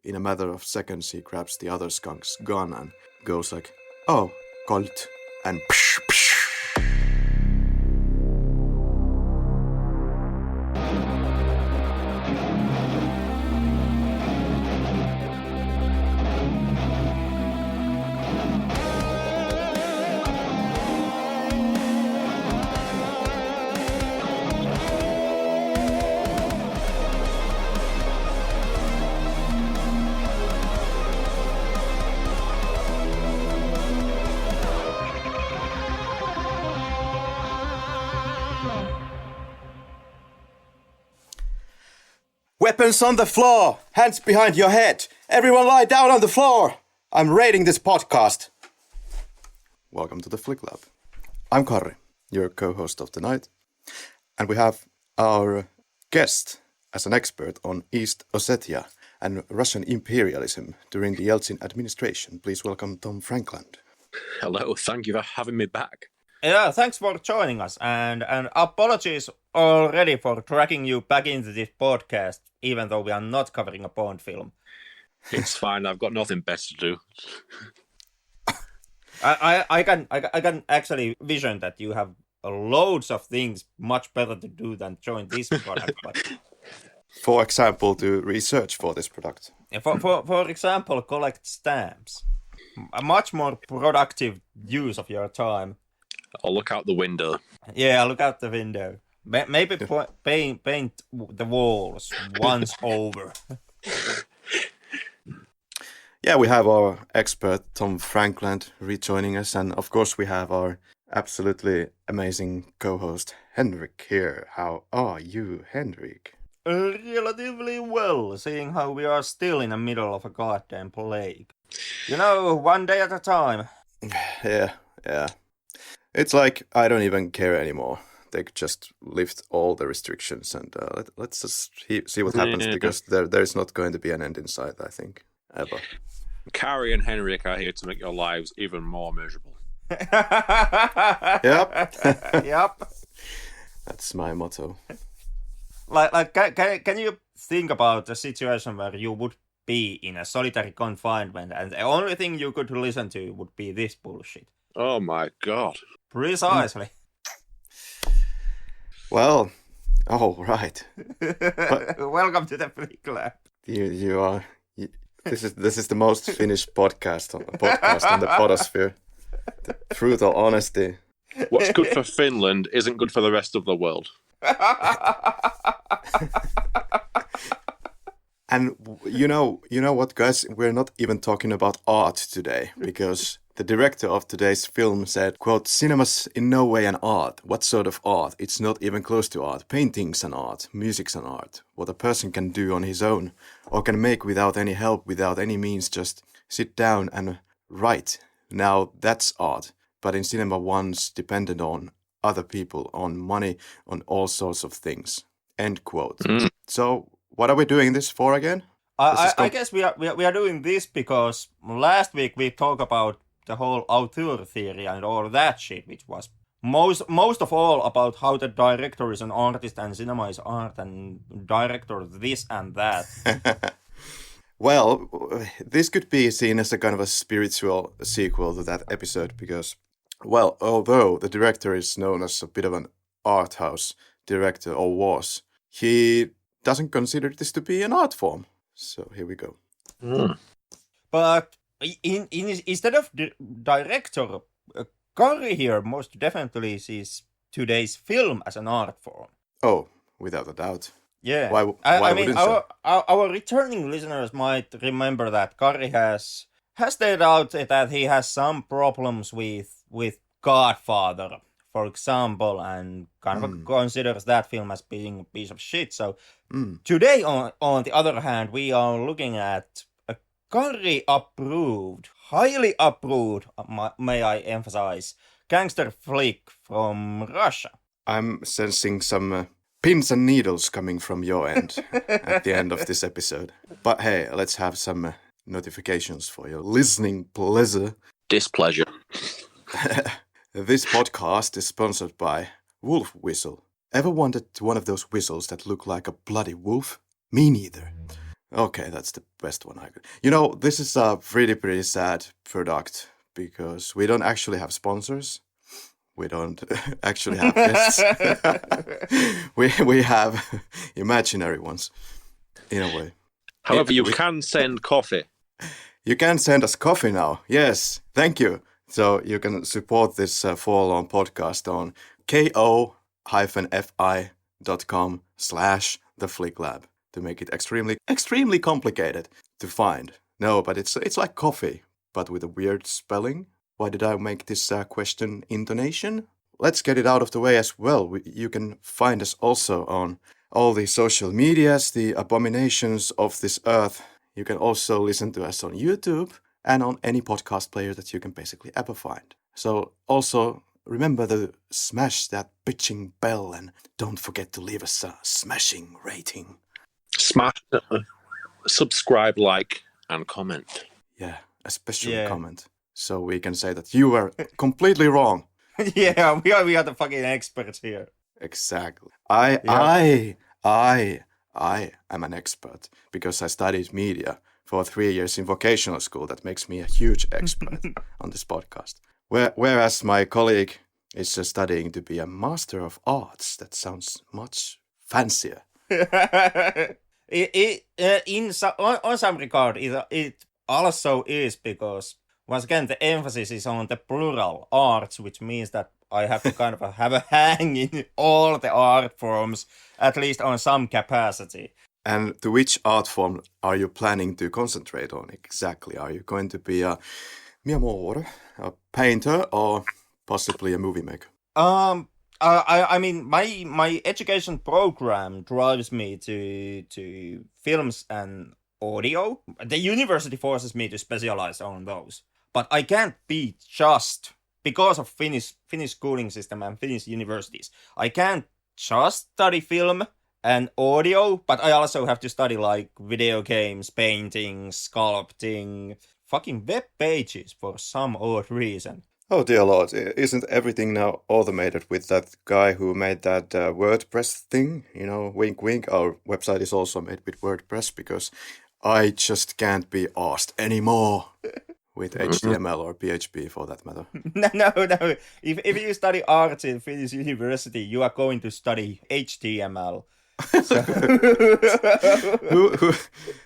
in a matter of seconds he grabs the other skunk's gun and goes like, "Oh, Colt," and psh, psh. Weapons on the floor! Hands behind your head! Everyone lie down on the floor! I'm raiding this podcast! Welcome to the Flick Lab. I'm Karri, your co-host of the night. And we have our guest as an expert on East Ossetia and Russian imperialism during the Yeltsin administration. Please welcome Tom Frankland. Hello, thank you for having me back. Yeah, thanks for joining us, and apologies already for dragging you back into this podcast, even though we are not covering a Bond film. It's fine, I've got nothing better to do. I can actually vision that you have loads of things much better to do than join this product. But For example, to research for this product. for example, collect stamps. A much more productive use of your time. I'll look out the window. Yeah, look out the window. Maybe paint the walls once over. Yeah, we have our expert Tom Frankland rejoining us, and of course we have our absolutely amazing co-host Henrik here. How are you, Henrik? Relatively well, seeing how we are still in the middle of a goddamn plague. You know, one day at a time. Yeah. It's like I don't even care anymore. They could just lift all the restrictions and let's just see what happens, because there's not going to be an end in sight, I think, ever. Karri and Henrik are here to make your lives even more miserable. Yep. That's my motto. Can you think about a situation where you would be in a solitary confinement and the only thing you could listen to would be this bullshit? Oh my god. Precisely. Well, oh right. Welcome to the Flick Lab. This is the most finished podcast on the podosphere. The brutal honesty. What's good for Finland isn't good for the rest of the world. And you know what, guys? We're not even talking about art today, because the director of today's film said, quote, "Cinema's in no way an art. What sort of art? It's not even close to art. Painting's an art. Music's an art. What a person can do on his own, or can make without any help, without any means, just sit down and write. Now that's art. But in cinema, one's dependent on other people, on money, on all sorts of things." End quote. So what are we doing this for again? I guess we are doing this because last week we talked about the whole auteur theory and all that shit, which was most of all about how the director is an artist and cinema is art and director this and that. Well, this could be seen as a kind of a spiritual sequel to that episode because, well, although the director is known as a bit of an art house director, or was, he doesn't consider this to be an art form. So here we go. But instead of director, Karri here most definitely sees today's film as an art form. Oh, without a doubt. Yeah. Why I mean, wouldn't you? our returning listeners might remember that Karri has stated out that he has some problems with Godfather, for example, and kind of considers that film as being a piece of shit. So today, on the other hand, we are looking at a Karri approved, highly approved, may I emphasize, gangster flick from Russia. I'm sensing some pins and needles coming from your end at the end of this episode. But hey, let's have some notifications for your listening pleasure. Displeasure. This podcast is sponsored by Wolf Whistle. Ever wanted one of those whistles that look like a bloody wolf? Me neither. Okay, that's the best one I could. You know, this is a pretty sad product because we don't actually have sponsors. We don't actually have guests. we have imaginary ones, in a way. However, you can send coffee. You can send us coffee now. Yes, thank you. So you can support this forlorn podcast on ko-fi.com/theflicklab to make it extremely complicated to find. No, but it's like coffee, but with a weird spelling. Why did I make this question intonation? Let's get it out of the way as well. You can find us also on all the social medias, the abominations of this earth. You can also listen to us on YouTube and on any podcast player that you can basically ever find. So also remember to smash that bitching bell and don't forget to leave us a smashing rating. Smash, subscribe, like, and comment. Yeah, especially comment. So we can say that you were completely wrong. Yeah, we are the fucking experts here. Exactly. I am an expert because I studied media for 3 years in vocational school. That makes me a huge expert on this podcast. Whereas my colleague is studying to be a master of arts. That sounds much fancier. On some regard, it also is because, once again, the emphasis is on the plural arts, which means that I have to kind of have a hang in all the art forms, at least on some capacity. And to which art form are you planning to concentrate on exactly? Are you going to be a painter, or possibly a movie maker? I mean, my education program drives me to films and audio. The university forces me to specialize on those. But I can't be just, because of Finnish schooling system and Finnish universities, I can't just study film and audio, but I also have to study like video games, painting, sculpting, fucking web pages for some odd reason. Oh dear Lord, isn't everything now automated with that guy who made that WordPress thing? You know, wink wink, our website is also made with WordPress because I just can't be asked anymore with HTML or PHP for that matter. No. If you study arts in Finnish university, you are going to study HTML. So... who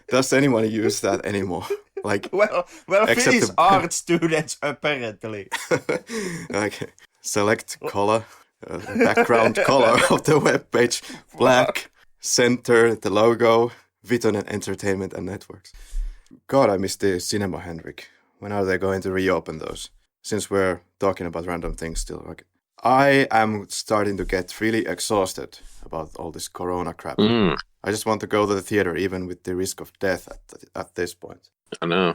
does anyone use that anymore? Like, well, Finnish art students apparently. Okay, select color, background color of the web page, black, center the logo, Vitoinen Entertainment and Networks. God, I miss the cinema, Henrik. When are they going to reopen those? Since we're talking about random things still. Like, I am starting to get really exhausted about all this corona crap. I just want to go to the theater, even with the risk of death at this point. I know.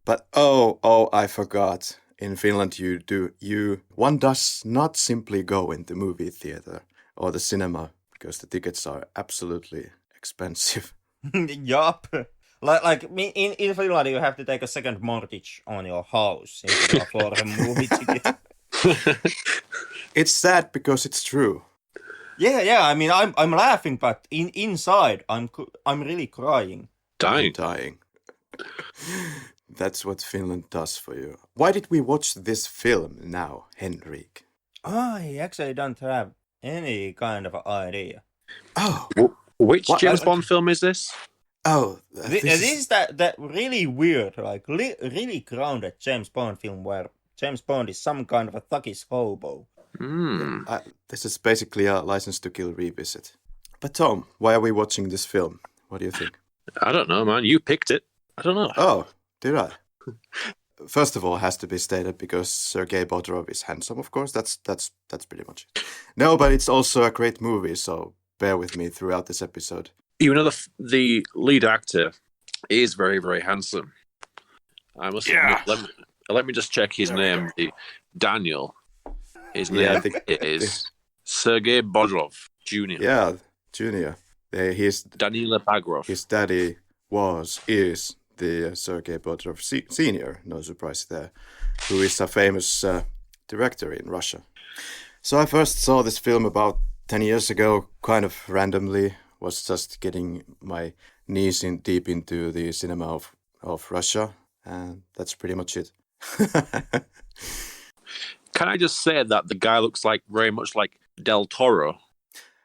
But oh, I forgot. In Finland, one does not simply go into movie theater or the cinema because the tickets are absolutely expensive. Yup. Like in Finland, you have to take a second mortgage on your house if you afford a movie ticket. It's sad because it's true. Yeah. I mean, I'm laughing, but inside, I'm really crying. Dying. That's what Finland does for you. Why did we watch this film now, Henrik? I actually don't have any kind of idea. Oh, which James Bond film is this? Oh, this is that really weird, like really grounded James Bond film where James Bond is some kind of a thuggish hobo. This is basically a License to Kill revisit. But Tom, why are we watching this film? What do you think? I don't know, man. You picked it. I don't know. Oh, did I? First of all, has to be stated because Sergei Bodrov is handsome, of course. That's pretty much it. No, but it's also a great movie, so bear with me throughout this episode. You know, the lead actor is very, very handsome. I must admit, let me just check his name. Daniel. His name is Sergei Bodrov Jr. Yeah, Junior. He's Danila Bagrov. His daddy is the Sergei Bodrov Senior, no surprise there, who is a famous director in Russia. So I first saw this film about 10 years ago, kind of randomly, was just getting my knees in deep into the cinema of Russia, and that's pretty much it. Can I just say that the guy looks like very much like Del Toro?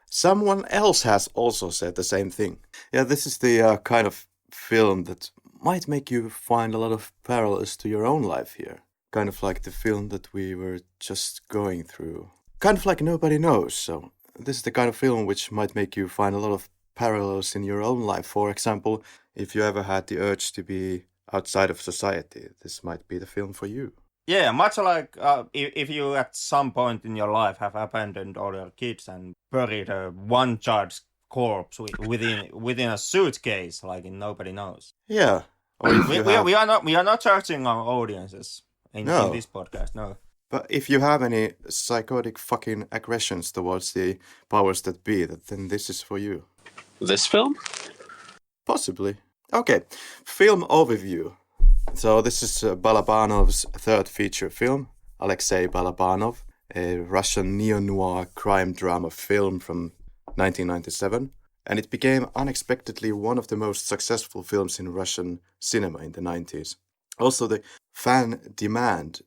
Someone else has also said the same thing. Yeah, this is the kind of film that might make you find a lot of parallels to your own life here. Kind of like the film that we were just going through. Kind of like Nobody Knows. So this is the kind of film which might make you find a lot of parallels in your own life. For example, if you ever had the urge to be outside of society, this might be the film for you. Yeah, much like if you at some point in your life have abandoned all your kids and buried one child's corpse within a suitcase, like in Nobody Knows. Yeah. Or if we are not charging our audiences in this podcast, no. But if you have any psychotic fucking aggressions towards the powers that be, then this is for you. This film? Possibly. Okay, film overview. So this is Balabanov's third feature film, Alexei Balabanov, a Russian neo-noir crime drama film from 1997. And it became unexpectedly one of the most successful films in Russian cinema in the 90s. Also, the fan demand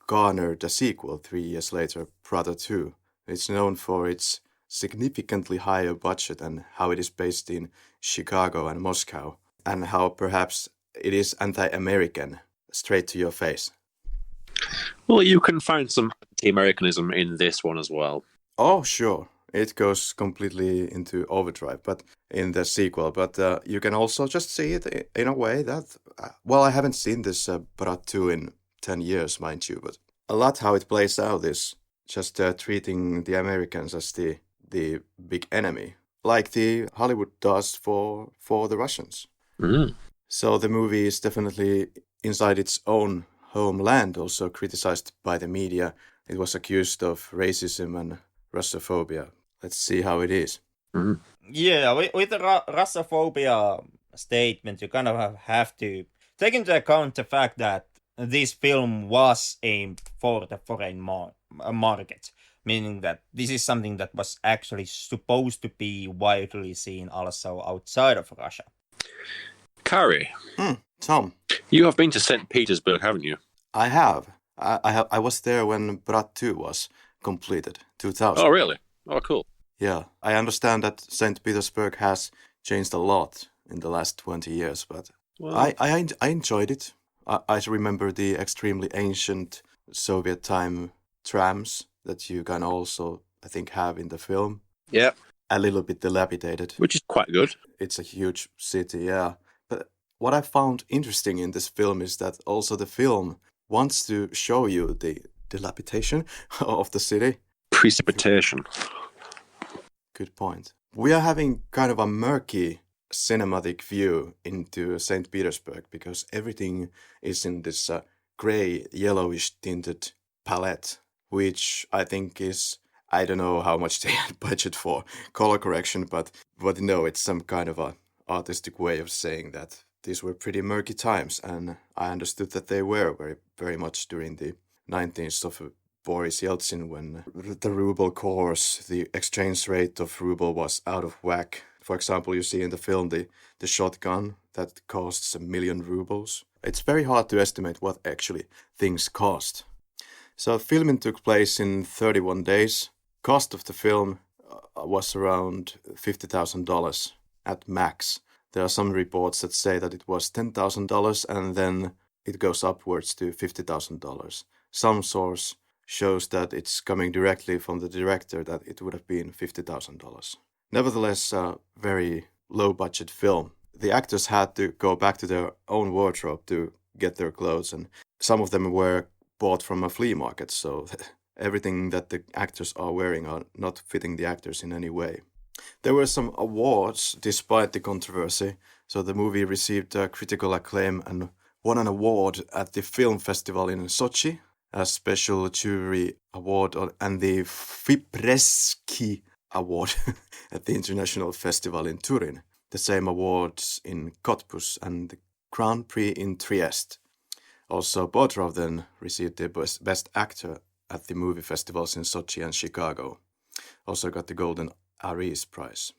garnered a sequel 3 years later, Brat 2. It's known for its significantly higher budget and how it is based in Chicago and Moscow, and how perhaps it is anti-American, straight to your face. Well, you can find some anti-Americanism in this one as well. Oh, sure. It goes completely into overdrive, but in the sequel. But you can also just see it in a way that, well, I haven't seen this Brat 2 in 10 years, mind you, but a lot how it plays out is just treating the Americans as the big enemy, like the Hollywood does for the Russians. Mm. So the movie is definitely inside its own homeland, also criticized by the media. It was accused of racism and Russophobia. Let's see how it is. Mm. Yeah, with the Russophobia statement, you kind of have to take into account the fact that this film was aimed for the foreign market, meaning that this is something that was actually supposed to be widely seen also outside of Russia. Karri. Tom. You have been to St. Petersburg, haven't you? I have. I was there when Brat 2 was completed, 2000. Oh, really? Oh, cool. Yeah, I understand that St. Petersburg has changed a lot in the last 20 years, but well, I enjoyed it. I remember the extremely ancient Soviet time trams that you can also, I think, have in the film. Yeah. A little bit dilapidated. Which is quite good. It's a huge city, yeah. But what I found interesting in this film is that also the film wants to show you the dilapidation of the city. Precipitation. Good point. We are having kind of a murky cinematic view into St. Petersburg because everything is in this grey, yellowish tinted palette, which I think is, I don't know how much they had budget for color correction, but no, it's some kind of a artistic way of saying that these were pretty murky times, and I understood that they were very, very much during the 19th of Boris Yeltsin, when the ruble course, the exchange rate of ruble was out of whack. For example, you see in the film the shotgun that costs 1 million rubles. It's very hard to estimate what actually things cost. So filming took place in 31 days. Cost of the film was around $50,000 at max. There are some reports that say that it was $10,000 and then it goes upwards to $50,000. Some source shows that it's coming directly from the director that it would have been $50,000. Nevertheless, a very low-budget film. The actors had to go back to their own wardrobe to get their clothes, and some of them were bought from a flea market, so everything that the actors are wearing are not fitting the actors in any way. There were some awards despite the controversy, so the movie received critical acclaim and won an award at the film festival in Sochi, a special jury award, and the Fipresski Award at the International Festival in Turin, the same awards in Cottbus and the Grand Prix in Trieste. Also, Bodrov then received the Best Actor at the movie festivals in Sochi and Chicago. Also got the Golden Aries Prize.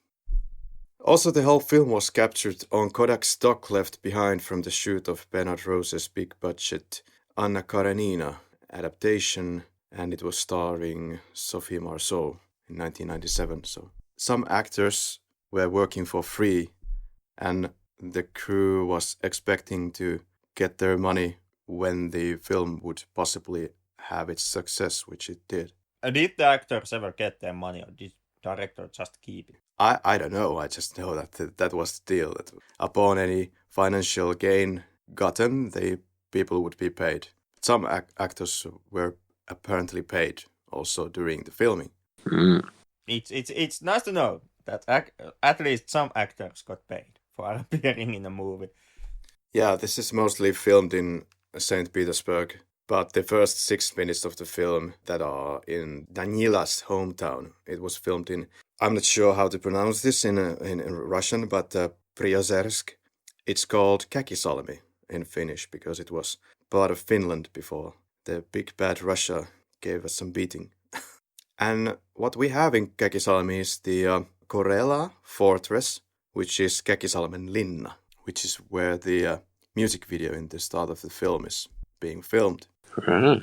Also, the whole film was captured on Kodak stock left behind from the shoot of Bernard Rose's big-budget Anna Karenina adaptation, and it was starring Sophie Marceau in 1997. So some actors were working for free, and the crew was expecting to get their money when the film would possibly have its success, which it did. Did the actors ever get their money, or did the director just keep it? I don't know. I just know that was the deal. That upon any financial gain gotten, the people would be paid. Some actors were apparently paid also during the filming. Mm. It's nice to know that at least some actors got paid for appearing in a movie. Yeah, this is mostly filmed in St. Petersburg, but the first 6 minutes of the film that are in Danila's hometown, it was filmed in, I'm not sure how to pronounce this in Russian, but Priozersk. It's called Käkisalmi in Finnish because it was part of Finland before the big bad Russia gave us some beating. And what we have in Käkisalmi is the Korela fortress, which is Käkisalmen linna, which is where the music video in the start of the film is being filmed. Right.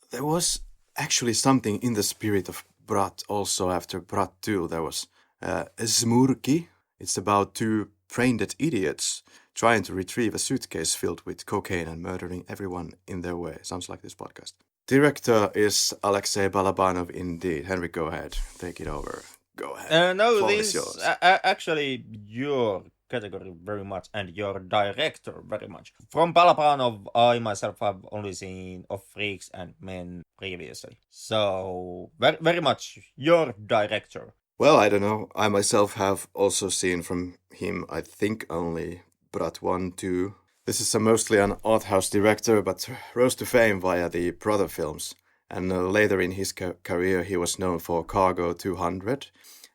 There was actually something in the spirit of Brat also after Brat 2. There was Zmurki. It's about two brain-dead idiots trying to retrieve a suitcase filled with cocaine and murdering everyone in their way. Sounds like this podcast. Director is Alexei Balabanov indeed. Henrik, go ahead. Take it over. Go ahead. No, Floor this is yours. actually your category very much and your director very much. From Balabanov, I myself have only seen Of Freaks and Men previously. So, very much your director. Well, I don't know. I myself have also seen from him, I think, only Brat 1, 2. This is mostly an art house director, but rose to fame via the Brother films. And later in his career, he was known for Cargo 200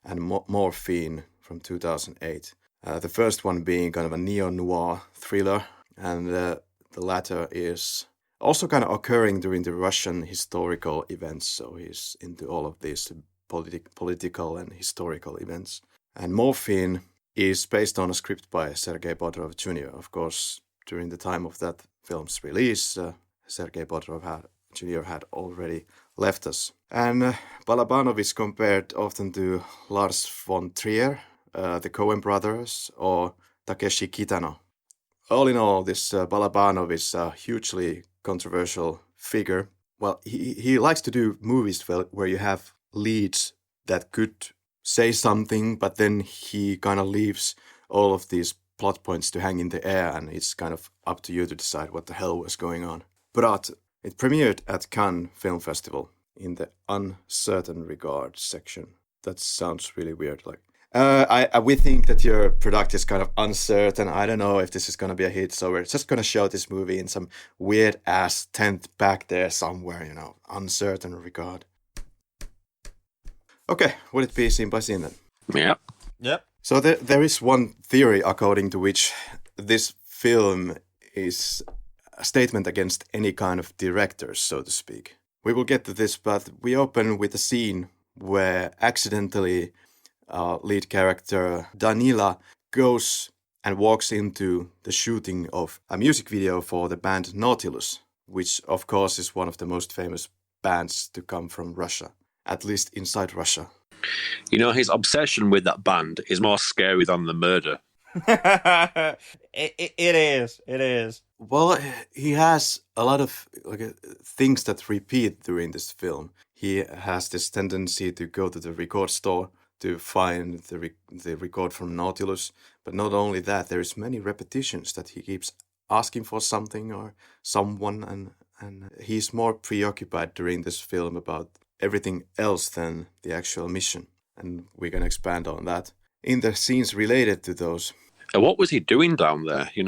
and Morphine from 2008. The first one being kind of a neo-noir thriller, and the latter is also kind of occurring during the Russian historical events, so he's into all of these political and historical events. And Morphine is based on a script by Sergei Bodrov Jr. Of course, during the time of that film's release, Sergei Bodrov Jr. had already left us. And Balabanov is compared often to Lars von Trier, the Coen brothers, or Takeshi Kitano. All in all, this Balabanov is a hugely controversial figure. Well, he likes to do movies where you have leads that could say something, but then he kind of leaves all of these plot points to hang in the air, and it's kind of up to you to decide what the hell was going on. But it premiered at Cannes Film Festival in the uncertain regard section. That sounds really weird. Like, we think that your product is kind of uncertain. I don't know if this is going to be a hit, so we're just going to show this movie in some weird ass tent back there somewhere, uncertain regard. Okay, would it be seen by scene then? Yeah. Yep. So there is one theory according to which this film is a statement against any kind of directors, so to speak. We will get to this, but we open with a scene where accidentally lead character Danila goes and walks into the shooting of a music video for the band Nautilus, which of course is one of the most famous bands to come from Russia, at least inside Russia. His obsession with that band is more scary than the murder. It is. Well, he has a lot of things that repeat during this film. He has this tendency to go to the record store to find the record from Nautilus. But not only that, there is many repetitions that he keeps asking for something or someone, and he's more preoccupied during this film about everything else than the actual mission. And we're going to expand on that in the scenes related to those. What was he doing down there? He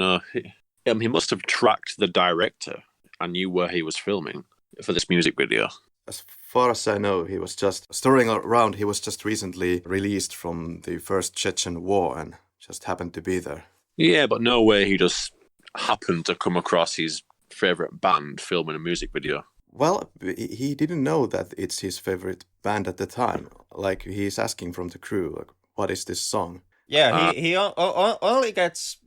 must have tracked the director and knew where he was filming for this music video. As far as I know, he was just strolling around. He was just recently released from the first Chechen war and just happened to be there. Yeah, but no way he just happened to come across his favorite band filming a music video. Well, he didn't know that it's his favorite band at the time. Like, he's asking from the crew, like, what is this song? Yeah, he only gets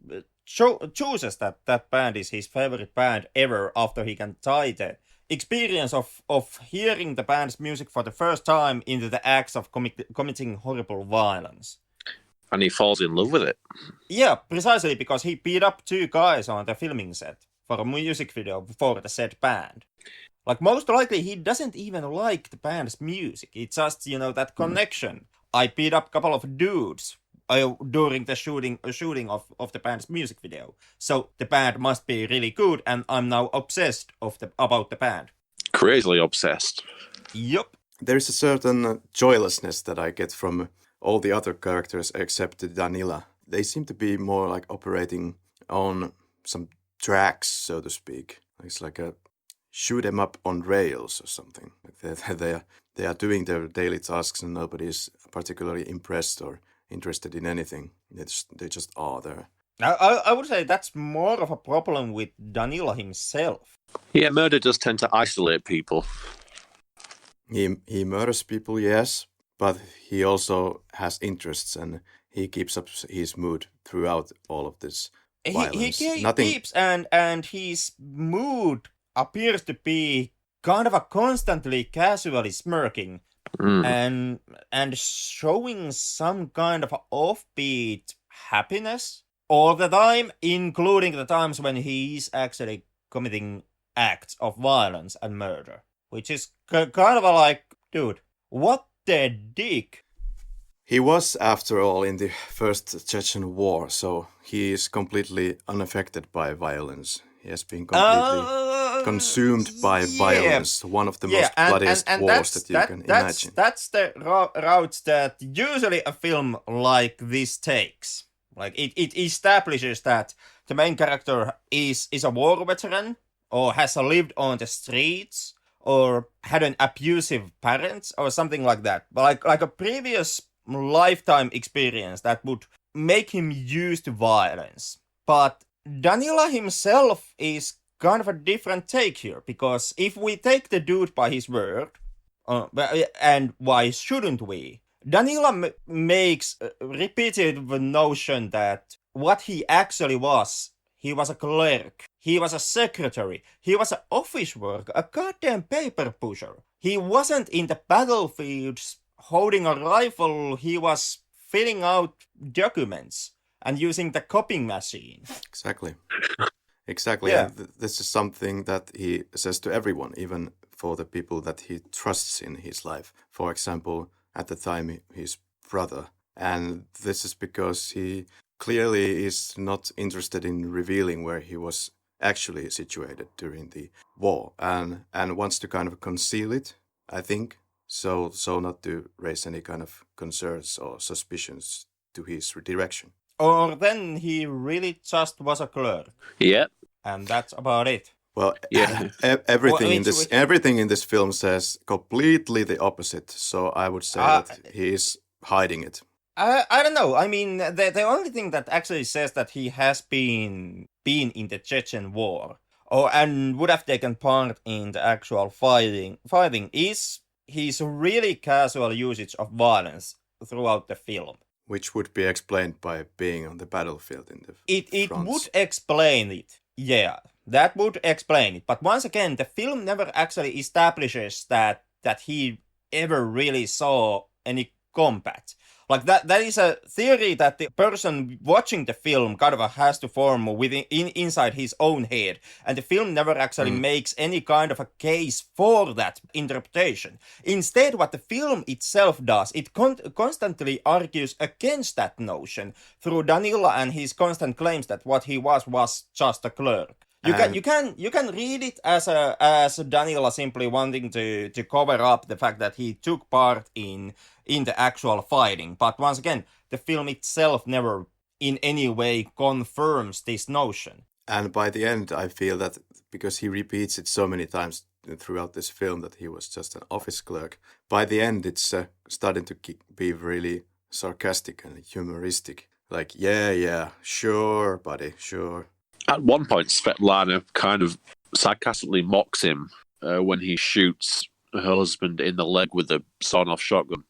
chooses that band is his favorite band ever after he can tie the experience of hearing the band's music for the first time into the acts of committing horrible violence. And he falls in love with it. Yeah, precisely because he beat up 2 guys on the filming set for a music video for the said band. Like, most likely he doesn't even like the band's music. It's just, that connection. I beat up a couple of dudes during the shooting of the band's music video. So the band must be really good, and I'm now obsessed about the band. Crazily obsessed. Yup. There's a certain joylessness that I get from all the other characters except Danila. They seem to be more like operating on some tracks, so to speak. It's like a shoot 'em up on rails or something. Like they are doing their daily tasks and nobody is particularly impressed or interested in anything. They just are there. I would say that's more of a problem with Danila himself. Yeah, murder does tend to isolate people. He murders people, yes, but he also has interests and he keeps up his mood throughout all of this violence. He keeps, and his mood appears to be kind of a constantly casually smirking and showing some kind of offbeat happiness all the time, including the times when he's actually committing acts of violence and murder, which is kind of like, dude, what the dick? He was, after all, in the first Chechen war, so he is completely unaffected by violence. He has been completely consumed by violence, one of the most bloodiest wars that you can imagine. That's the route that usually a film like this takes. Like, it establishes that the main character is a war veteran, or has lived on the streets, or had an abusive parent, or something like that. But like a previous lifetime experience that would make him used to violence. But Danila himself is kind of a different take here, because if we take the dude by his word, and why shouldn't we? Danila makes repeated the notion that what he actually was, he was a clerk, he was a secretary, he was an office worker, a goddamn paper pusher. He wasn't in the battlefields holding a rifle, he was filling out documents and using the copying machine. Exactly. Yeah. And this is something that he says to everyone, even for the people that he trusts in his life. For example, at the time, his brother. And this is because he clearly is not interested in revealing where he was actually situated during the war and wants to kind of conceal it, I think, so not to raise any kind of concerns or suspicions to his direction. Or then he really just was a clerk. Yeah. And that's about it. Well, yeah. Everything in this film says completely the opposite. So I would say that he is hiding it. I don't know. I mean, the only thing that actually says that he has been in the Chechen war, and would have taken part in the actual fighting is his really casual usage of violence throughout the film. Which would be explained by being on the battlefield in the It would explain it. Yeah, that would explain it. But once again, the film never actually establishes that he ever really saw any combat. Like that is a theory that the person watching the film kind of has to form inside his own head, and the film never actually makes any kind of a case for that interpretation. Instead, what the film itself does, it constantly argues against that notion through Danila and his constant claims that what he was just a clerk. You can read it as Danila simply wanting to cover up the fact that he took part in the actual fighting. But once again, the film itself never in any way confirms this notion. And by the end, I feel that because he repeats it so many times throughout this film that he was just an office clerk, by the end it's starting to be really sarcastic and humoristic. Like, yeah, sure, buddy, sure. At one point, Svetlana kind of sarcastically mocks him when he shoots her husband in the leg with a sawn-off shotgun.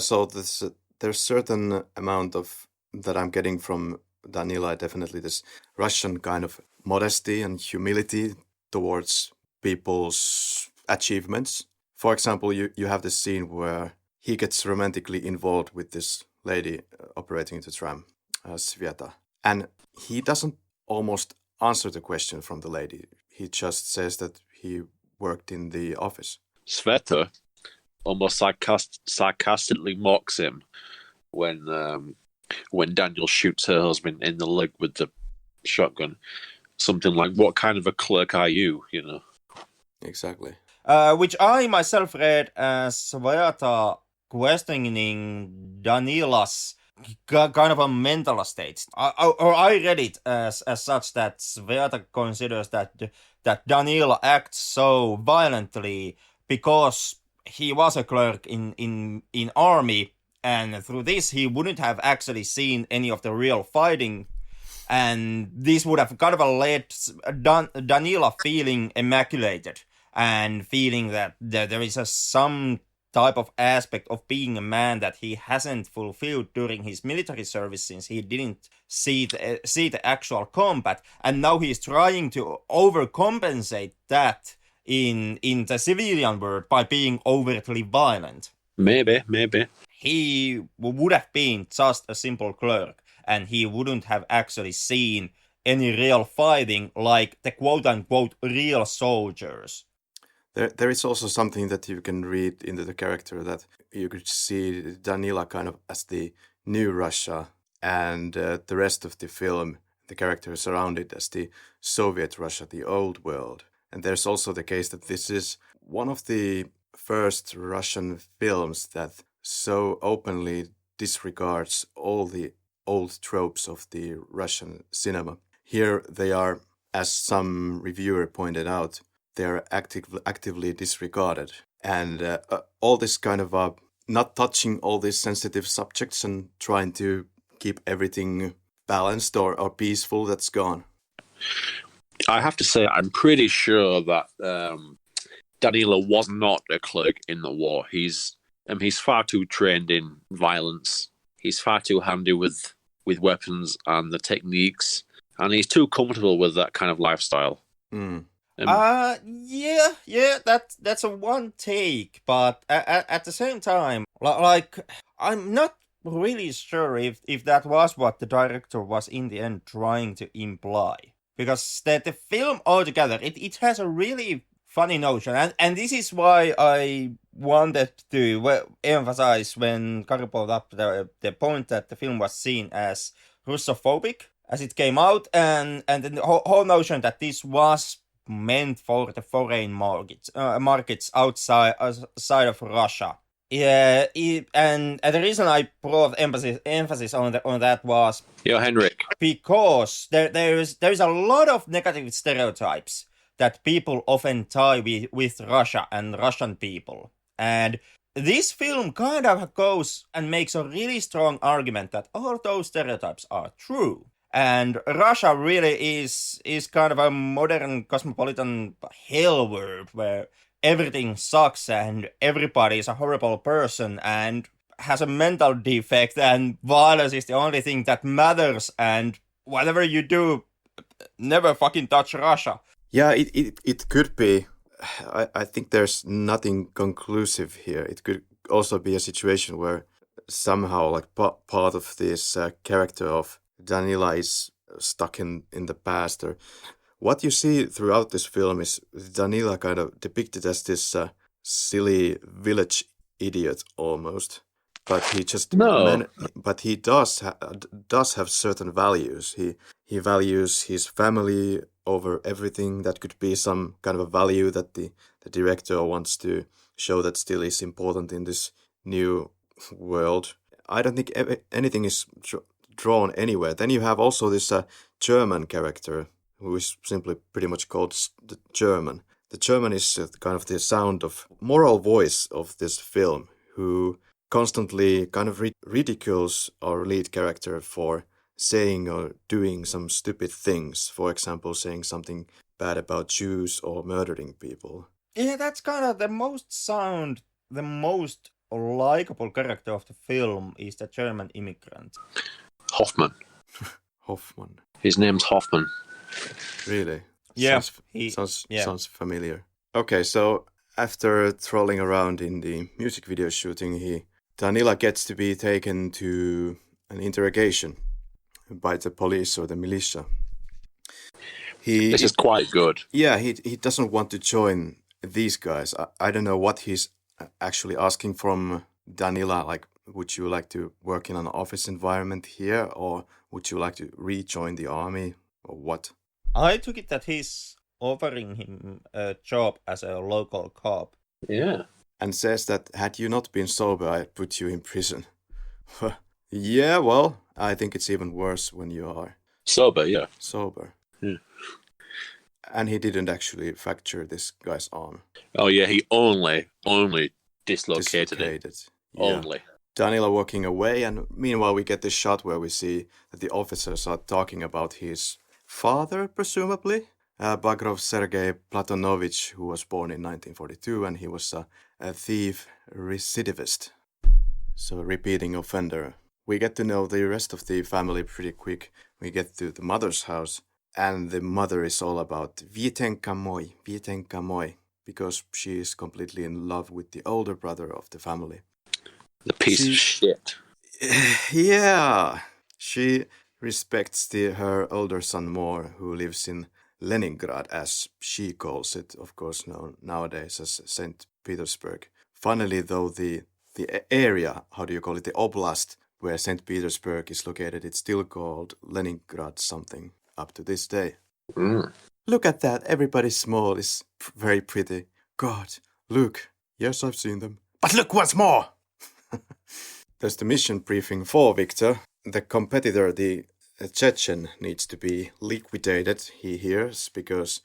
So this there's certain amount of that I'm getting from Danila, definitely this Russian kind of modesty and humility towards people's achievements. For example, you have this scene where he gets romantically involved with this lady operating the tram, Sveta. And he doesn't almost answer the question from the lady. He just says that he worked in the office. Sveta almost sarcastically mocks him when Daniel shoots her husband in the leg with the shotgun. Something like, "What kind of a clerk are you?" You know. Exactly. Which I myself read as Sveta questioning Danila's kind of a mental state. I read it as such that Sveta considers that Danila acts so violently because he was a clerk in army, and through this he wouldn't have actually seen any of the real fighting, and this would have kind of led Danila feeling immaculated and feeling that there is some type of aspect of being a man that he hasn't fulfilled during his military service, since he didn't see the actual combat, and now he's trying to overcompensate that in the civilian world by being overtly violent. Maybe. He would have been just a simple clerk, and he wouldn't have actually seen any real fighting like the quote-unquote real soldiers. There is also something that you can read into the character, that you could see Danila kind of as the new Russia, and the rest of the film, the characters around it as the Soviet Russia, the old world. And there's also the case that this is one of the first Russian films that so openly disregards all the old tropes of the Russian cinema. Here they are, as some reviewer pointed out, they are actively disregarded. And all this kind of not touching all these sensitive subjects and trying to keep everything balanced or peaceful, that's gone. I have to say, I'm pretty sure that Danila was not a clerk in the war. He's far too trained in violence. He's far too handy with weapons and the techniques, and he's too comfortable with that kind of lifestyle. Yeah, that's a one take, but at the same time, like, I'm not really sure if that was what the director was in the end trying to imply, because the film altogether, it has a really funny notion, and this is why I wanted to emphasize when Karri brought up the point that the film was seen as Russophobic as it came out, and the whole notion that this was meant for the foreign markets outside of Russia. Yeah, and the reason I brought emphasis on that was, Henrik, because there's a lot of negative stereotypes that people often tie with Russia and Russian people, and this film kind of goes and makes a really strong argument that all those stereotypes are true. And Russia really is kind of a modern cosmopolitan hell world where everything sucks and everybody is a horrible person and has a mental defect, and violence is the only thing that matters, and whatever you do, never fucking touch Russia. Yeah, it could be. I think there's nothing conclusive here. It could also be a situation where somehow, like, part of this character of Danila is stuck in the past. Or what you see throughout this film is Danila kind of depicted as this silly village idiot almost, but he just but he does have certain values. He values his family over everything. That could be some kind of a value that the director wants to show that still is important in this new world. I don't think anything is drawn anywhere. Then you have also this German character who is simply pretty much called the German. The German is kind of the sound of moral voice of this film, who constantly kind of ridicules our lead character for saying or doing some stupid things. For example, saying something bad about Jews or murdering people. Yeah, that's kind of the most likable character of the film is the German immigrant. Hoffman. Hoffman. His name's Hoffman. Really? Yeah. Sounds familiar. Okay, so after trolling around in the music video shooting, Danila gets to be taken to an interrogation by the police or the militia. This is quite good. Yeah, he doesn't want to join these guys. I don't know what he's actually asking from Danila. Like, would you like to work in an office environment here, or would you like to rejoin the army, or what? I took it that he's offering him a job as a local cop. Yeah. And says that had you not been sober, I'd put you in prison. Yeah, well, I think it's even worse when you are sober. Yeah. Sober. Yeah. And he didn't actually fracture this guy's arm. Oh yeah, he only dislocated it. Yeah. Only. Danila walking away, and meanwhile we get this shot where we see that the officers are talking about his father, presumably. Bodrov Sergei Platonovich, who was born in 1942, and he was a thief recidivist. So a repeating offender. We get to know the rest of the family pretty quick. We get to the mother's house, and the mother is all about Vitenka moi, because she is completely in love with the older brother of the family. The piece of shit. Yeah. She respects her older son more, who lives in Leningrad, as she calls it, of course, known nowadays as St. Petersburg. Funnily, though, the area, how do you call it, the oblast, where St. Petersburg is located, it's still called Leningrad something up to this day. Mm. Look at that, everybody small is very pretty. God, look. Yes, I've seen them. But look once more! There's the mission briefing for Viktor. The competitor, the Chechen, needs to be liquidated, he hears, because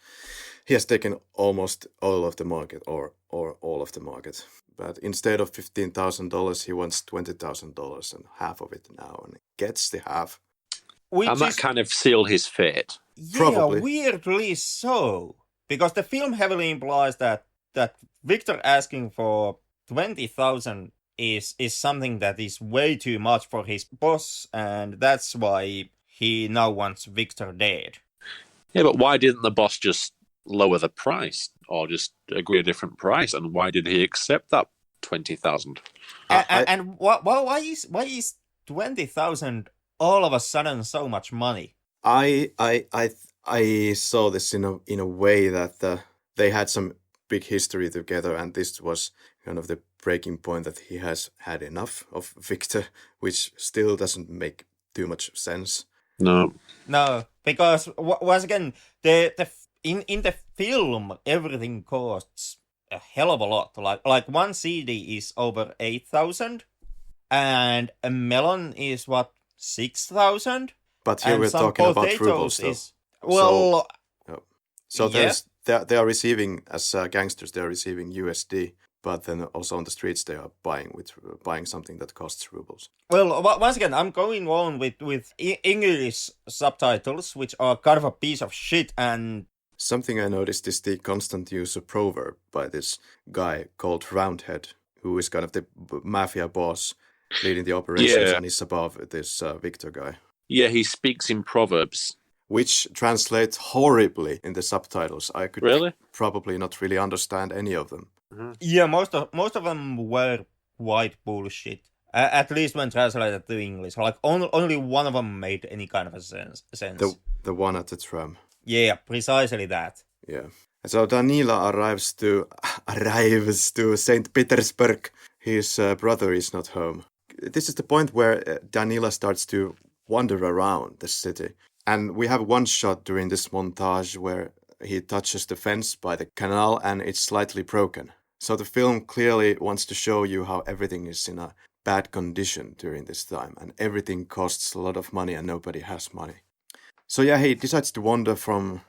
he has taken almost all of the market, or all of the market. But instead of $15,000, he wants $20,000 and half of it now, and gets the half. And that kind of sealed his fate. Yeah, Probably. Weirdly so. Because the film heavily implies that Viktor asking for 20,000 is something that is way too much for his boss, and that's why he now wants Viktor dead. Yeah, but why didn't the boss just lower the price or just agree a different price? And why did he accept that 20,000? And why is 20,000 all of a sudden so much money? I saw this in a way that they had some big history together, and this was kind of the breaking point that he has had enough of Viktor, which still doesn't make too much sense. No, because once again, in the film, everything costs a hell of a lot. Like one CD is over 8,000, and a melon is what, 6,000. But here we're talking about rubles, so they are receiving, as gangsters, they are receiving USD. But then also on the streets they are buying something that costs rubles. Well, once again, I'm going on with English subtitles, which are kind of a piece of shit. And something I noticed is the constant use of proverb by this guy called Roundhead, who is kind of the mafia boss leading the operations, and is above this Viktor guy. Yeah, he speaks in proverbs, which translates horribly in the subtitles. I could probably not really understand any of them. Mm-hmm. Yeah, most of them were quite bullshit. At least when translated to English, like only one of them made any kind of a sense. The one at the tram. Yeah, precisely that. Yeah. So Danila arrives to St. Petersburg. His brother is not home. This is the point where Danila starts to wander around the city. And we have one shot during this montage where he touches the fence by the canal and it's slightly broken. So the film clearly wants to show you how everything is in a bad condition during this time, and everything costs a lot of money and nobody has money. So yeah, he decides to wander from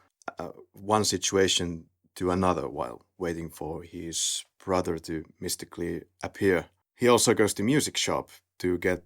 one situation to another while waiting for his brother to mystically appear. He also goes to music shop to get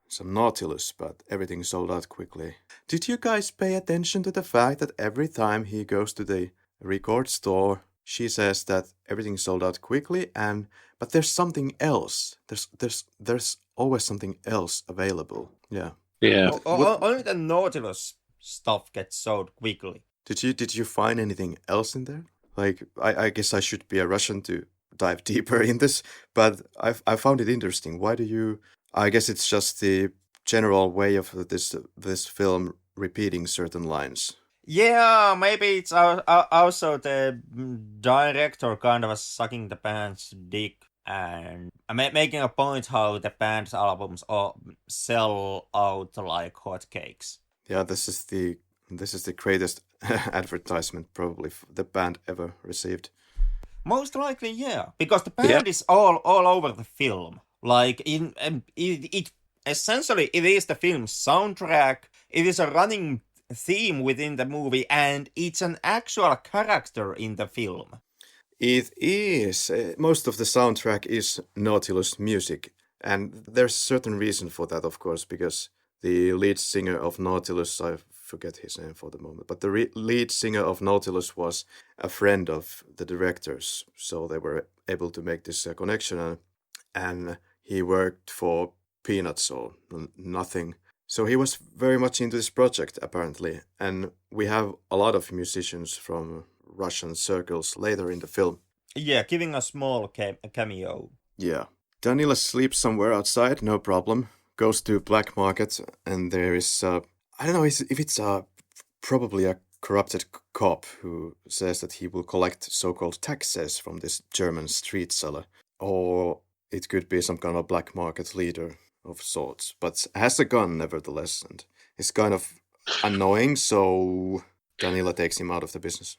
some Nautilus, but everything sold out quickly. Did you guys pay attention to the fact that every time he goes to the record store, she says that everything sold out quickly, but there's something else. There's always something else available. Yeah. Yeah. Only the Nautilus stuff gets sold quickly. Did you find anything else in there? Like, I guess I should be a Russian to dive deeper in this, but I found it interesting. Why do you? I guess it's just the general way of this film repeating certain lines. Yeah, maybe it's also the director kind of sucking the band's dick and making a point how the band's albums sell out like hotcakes. Yeah, this is the greatest advertisement probably the band ever received. Most likely, yeah, because the band is all over the film. Like it essentially it is the film's soundtrack. It is a running theme within the movie, and it's an actual character in the film. It is. Most of the soundtrack is Nautilus music, and there's a certain reason for that, of course, because the lead singer of Nautilus, I forget his name for the moment, but the lead singer of Nautilus was a friend of the directors, so they were able to make this connection, and he worked for peanuts or nothing. So he was very much into this project, apparently, and we have a lot of musicians from Russian circles later in the film. Yeah, giving a small cameo. Yeah. Danila sleeps somewhere outside, no problem. Goes to black market, and there is, I don't know if it's probably a corrupted cop who says that he will collect so-called taxes from this German street seller. Or it could be some kind of black market leader of sorts, but has a gun nevertheless, and is kind of annoying, so Danila takes him out of the business.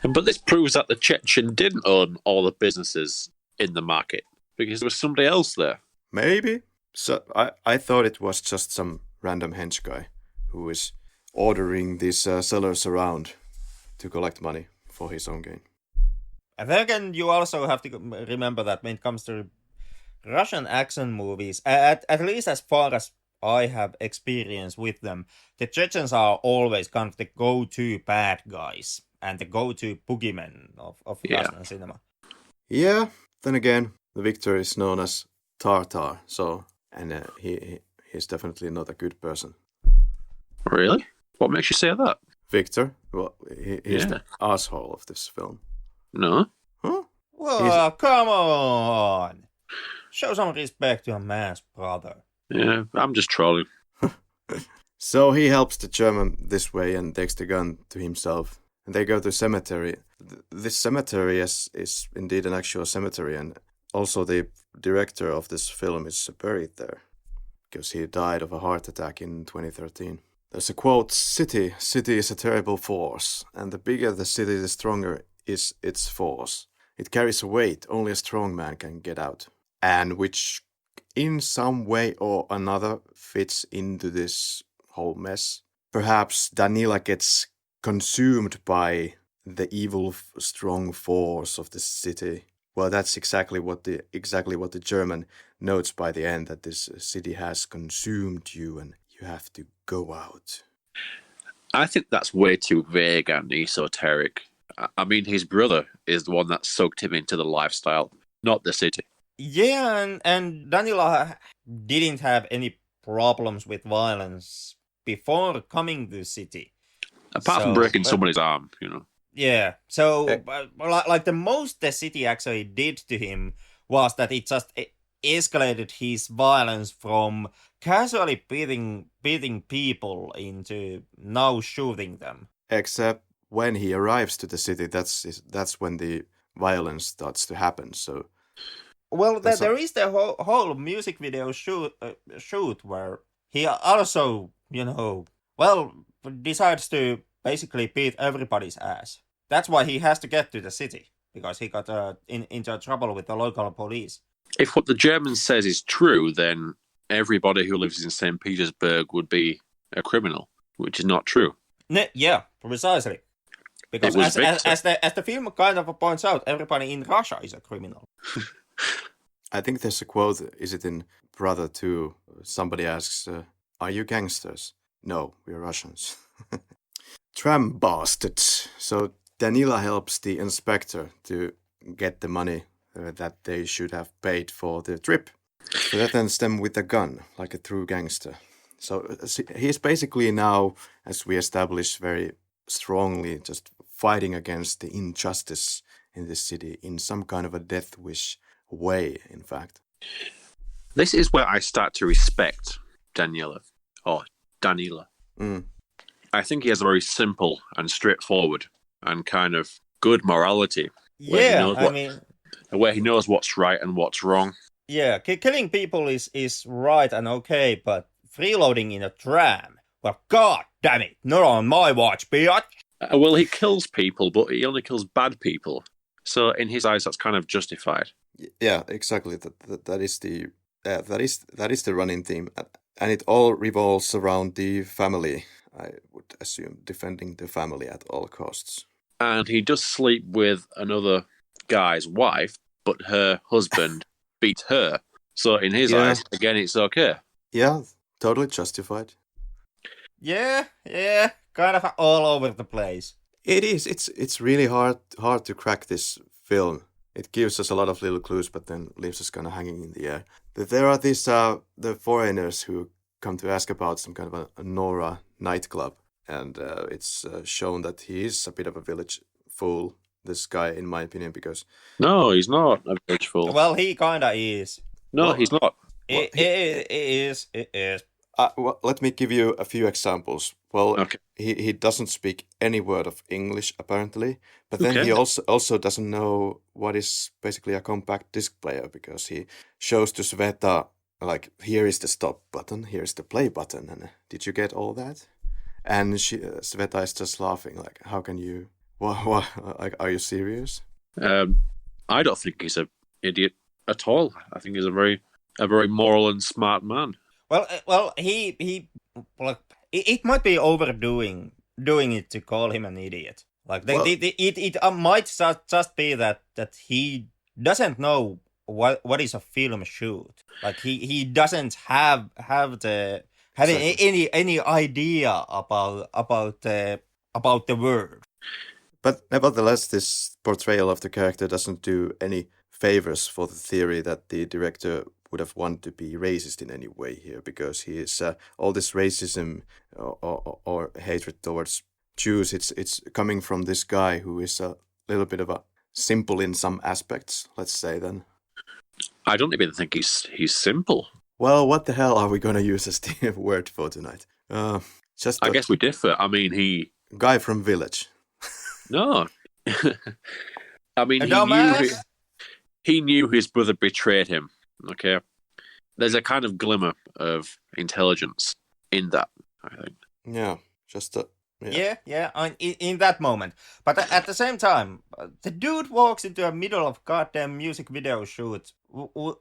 But this proves that the Chechen didn't own all the businesses in the market, because there was somebody else there. Maybe. So I thought it was just some random hench guy who is ordering these sellers around to collect money for his own gain. And then again, you also have to remember that when it comes to Russian action movies, at least as far as I have experience with them, the Chechens are always kind of the go-to bad guys and the go-to boogeymen of Russian cinema. Yeah, then again, the Viktor is known as Tartar, so, and he's definitely not a good person. Really? What makes you say that? Viktor? Well, he's the asshole of this film. No. Huh? Well, come on! Show some respect to a man's brother. Yeah, I'm just trolling. So he helps the German this way and takes the gun to himself. And they go to cemetery. This cemetery is indeed an actual cemetery, and also the director of this film is buried there because he died of a heart attack in 2013. There's a quote, city is a terrible force, and the bigger the city, the stronger is its force. It carries a weight only a strong man can get out, and which in some way or another fits into this whole mess. Perhaps Danila gets consumed by the evil strong force of the city. Well, that's exactly what the German notes by the end, that this city has consumed you and you have to go out. I think that's way too vague and esoteric. I mean, his brother is the one that soaked him into the lifestyle, not the city. Yeah, and Danila didn't have any problems with violence before coming to the city. Apart from breaking somebody's arm, you know. Yeah, so like the most the city actually did to him was that it just escalated his violence from casually beating people into now shooting them. Except when he arrives to the city, that's when the violence starts to happen. So, well, there is the whole music video shoot where he also, decides to basically beat everybody's ass. That's why he has to get to the city, because he got into trouble with the local police. If what the German says is true, then everybody who lives in St. Petersburg would be a criminal, which is not true. Yeah, precisely. Because as the film kind of points out, everybody in Russia is a criminal. I think there's a quote, is it in Brother 2? Somebody asks, are you gangsters? No, we're Russians. Tram bastards. So Danila helps the inspector to get the money that they should have paid for the trip. Threatens them with a gun, like a true gangster. So he's basically now, as we established very strongly, just fighting against the injustice in this city in some kind of a death wish way, in fact. This is where I start to respect Danila. I think he has a very simple and straightforward and kind of good morality. Where he knows what's right and what's wrong. Yeah, killing people is right and okay, but freeloading in a tram? Well, god damn it, not on my watch, bitch! Well, he kills people, but he only kills bad people. So in his eyes, that's kind of justified. Yeah, exactly. That is the running theme, and it all revolves around the family. I would assume defending the family at all costs. And he does sleep with another guy's wife, but her husband beat her. So in his eyes, again, it's okay. Yeah, totally justified. Yeah, kind of all over the place. It is. It's really hard to crack this film. It gives us a lot of little clues, but then leaves us kind of hanging in the air. There are these the foreigners who come to ask about some kind of a Nora nightclub, and it's shown that he is a bit of a village fool. This guy, in my opinion, because no, he's not a village fool. Well, he kinda is. No, he's not. It is. Well, let me give you a few examples. Well, okay. he doesn't speak any word of English, apparently, but then he also doesn't know what is basically a compact disc player, because he shows to Sveta, like, here is the stop button, here is the play button, and did you get all that? And Sveta is just laughing, like, how can you... What, like, are you serious? I don't think he's an idiot at all. I think he's a very moral and smart man. Well, he like it might be overdoing it to call him an idiot. Like it might just be that he doesn't know what is a film shoot. Like he doesn't have any idea about the word. But nevertheless, this portrayal of the character doesn't do any favors for the theory that the director would have wanted to be racist in any way here, because he is all this racism or hatred towards Jews. It's coming from this guy who is a little bit of a simple in some aspects. Let's say then. I don't even think he's simple. Well, what the hell are we gonna use as the word for tonight? I guess we differ. I mean, guy from village. No, I mean he knew his brother betrayed him. Okay, there's a kind of glimmer of intelligence in that, I think. Yeah, just in that moment. But at the same time, the dude walks into the middle of goddamn music video shoot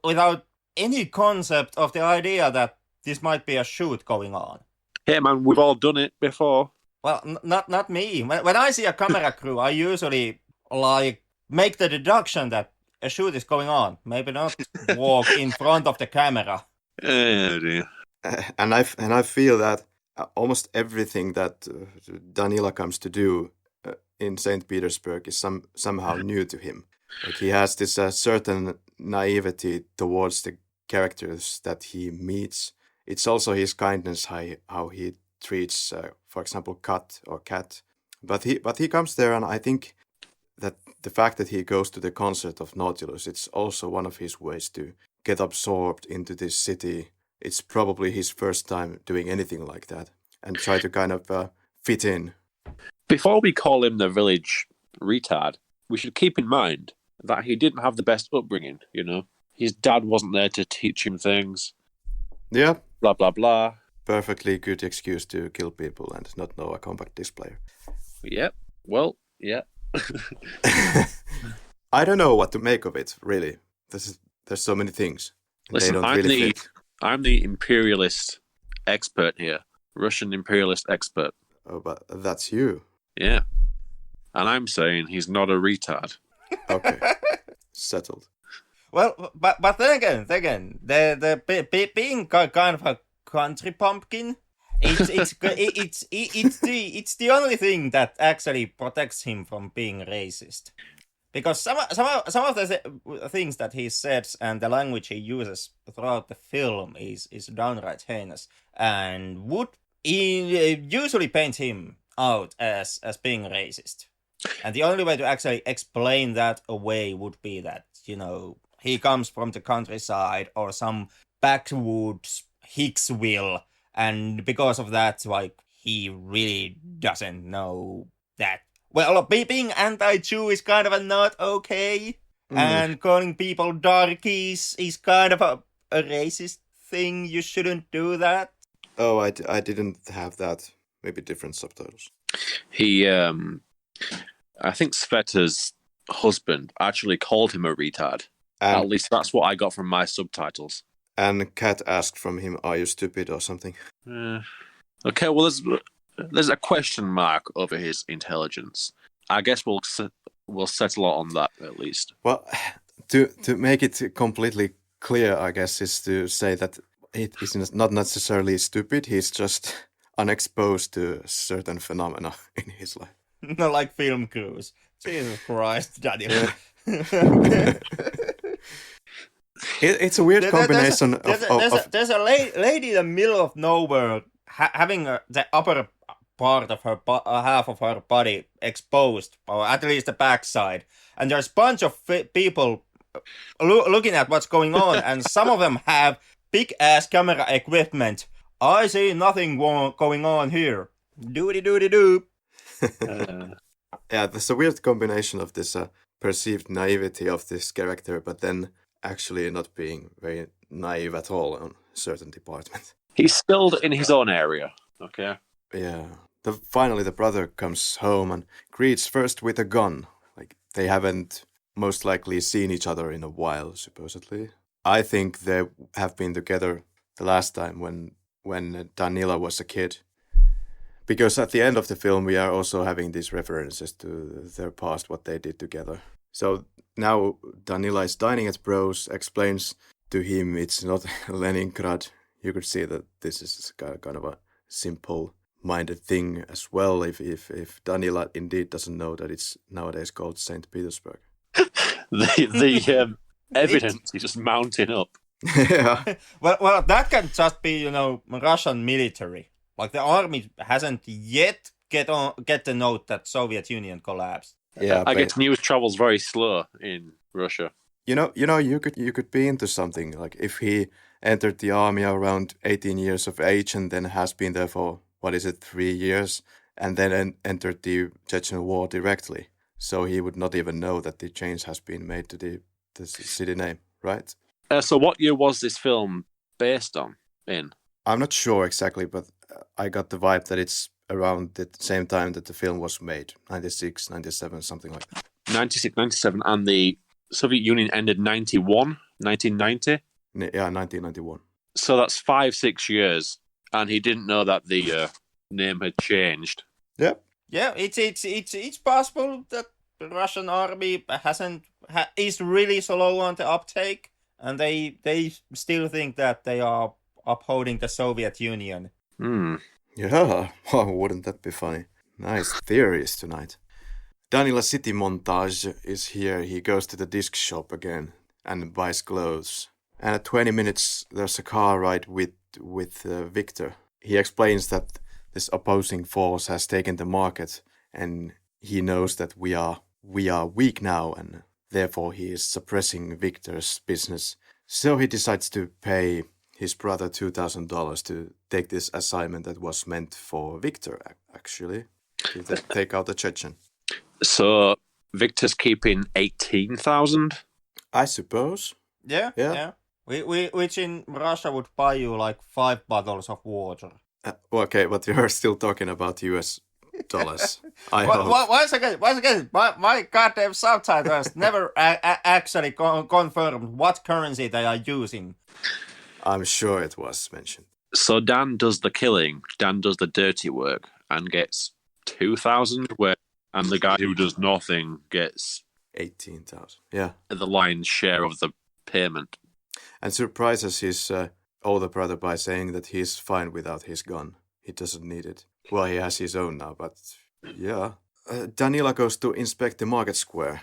without any concept of the idea that this might be a shoot going on. Hey man, we've all done it before. Well, not me. When I see a camera crew, I usually make the deduction that a shoot is going on. Maybe not walk in front of the camera. Dear. And I feel that almost everything that Danila comes to do in St. Petersburg is somehow new to him. Like he has this certain naivety towards the characters that he meets. It's also his kindness, how he treats, for example, Cat. But he comes there, and I think that the fact that he goes to the concert of Nautilus, it's also one of his ways to get absorbed into this city. It's probably his first time doing anything like that, and try to kind of fit in. Before we call him the village retard, we should keep in mind that he didn't have the best upbringing, you know? His dad wasn't there to teach him things. Yeah. Blah, blah, blah. Perfectly good excuse to kill people and not know a compact disc player. Yep. Well, yeah. I don't know what to make of it, really. There's so many things. Listen, I'm the imperialist expert here. Russian imperialist expert. Oh, but that's you. Yeah. And I'm saying he's not a retard. Okay. Settled. Well, but then again, the being kind of a country pumpkin, It's the only thing that actually protects him from being racist. Because some of the things that he says and the language he uses throughout the film is downright heinous and would usually paint him out as being racist. And the only way to actually explain that away would be that, he comes from the countryside or some backwoods Hicksville, and because of that, like, he really doesn't know that. Well, being anti-Jew is kind of not okay, and calling people darkies is kind of a racist thing. You shouldn't do that. Oh, I didn't have that. Maybe different subtitles. He, I think Sveta's husband actually called him a retard. At least that's what I got from my subtitles. And Kat asked from him, "Are you stupid or something?" Okay, well, there's a question mark over his intelligence. I guess we'll settle on that at least. Well, to make it completely clear, I guess, is to say that he's not necessarily stupid. He's just unexposed to certain phenomena in his life. Not like film crews. Jesus Christ, Danila. It's a weird combination There's a lady in the middle of nowhere having the upper part of her half of her body exposed, or at least the backside, and there's a bunch of people looking at what's going on, and some of them have big ass camera equipment. I see nothing going on here. Doody doody doo. Yeah, there's a weird combination of this perceived naivety of this character, but then actually not being very naive at all on certain departments. He's skilled in his own area, okay? Yeah. Finally, the brother comes home and greets first with a gun. Like, they haven't most likely seen each other in a while, supposedly. I think they have been together the last time when Danila was a kid. Because at the end of the film, we are also having these references to their past, what they did together. So now Danila is dining at Bro's, explains to him it's not Leningrad. You could see that this is kind of a simple-minded thing as well, if Danila indeed doesn't know that it's nowadays called St. Petersburg. the evidence is just mounting up. Yeah. Well, that can just be, Russian military. Like, the army hasn't yet get the note that Soviet Union collapsed. Yeah, I guess news travels very slow in Russia. You could be into something, like if he entered the army around 18 years of age and then has been there for 3 years, and then entered the Chechen War directly. So he would not even know that the change has been made to the city name, right? So what year was this film based on in? I'm not sure exactly, but I got the vibe that it's around the same time that the film was made, 96, 97, something like that. 96, 97, and the Soviet Union ended 1990? Yeah, 1991. So that's 5-6 years, and he didn't know that the name had changed. Yep. Yeah, it's possible that the Russian army is really slow on the uptake, and they still think that they are upholding the Soviet Union. Yeah, wouldn't that be funny? Nice theories tonight. Danila City montage is here. He goes to the disc shop again and buys clothes. And at 20 minutes, there's a car ride with Viktor. He explains that this opposing force has taken the market, and he knows that we are weak now, and therefore he is suppressing Viktor's business. So he decides to pay his brother $2,000 to take this assignment that was meant for Viktor, actually, to take out the Chechen. So Viktor's keeping 18,000? I suppose. Yeah. Which in Russia would buy you like 5 bottles of water. Okay, but you're still talking about US dollars. I hope. Once again, my goddamn subtitles never actually confirmed what currency they are using. I'm sure it was mentioned. So Dan does the killing, Dan does the dirty work, and gets 2,000, and the guy who does nothing gets 18,000. Yeah. The lion's share of the payment. And surprises his older brother by saying that he's fine without his gun. he doesn't need it. Well, he has his own now, but yeah. Danila goes to inspect the market square.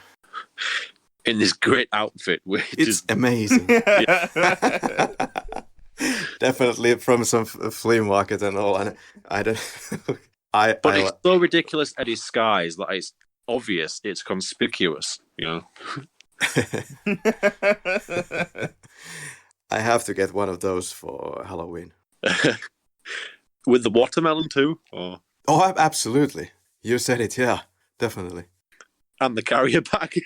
In this great outfit, which it's is amazing. Definitely from some flea market and all. And I don't. But it's so ridiculous at disguise that it's obvious, it's conspicuous. I have to get one of those for Halloween. With the watermelon too? Or... Oh, absolutely. You said it, yeah, definitely. And the carrier bag.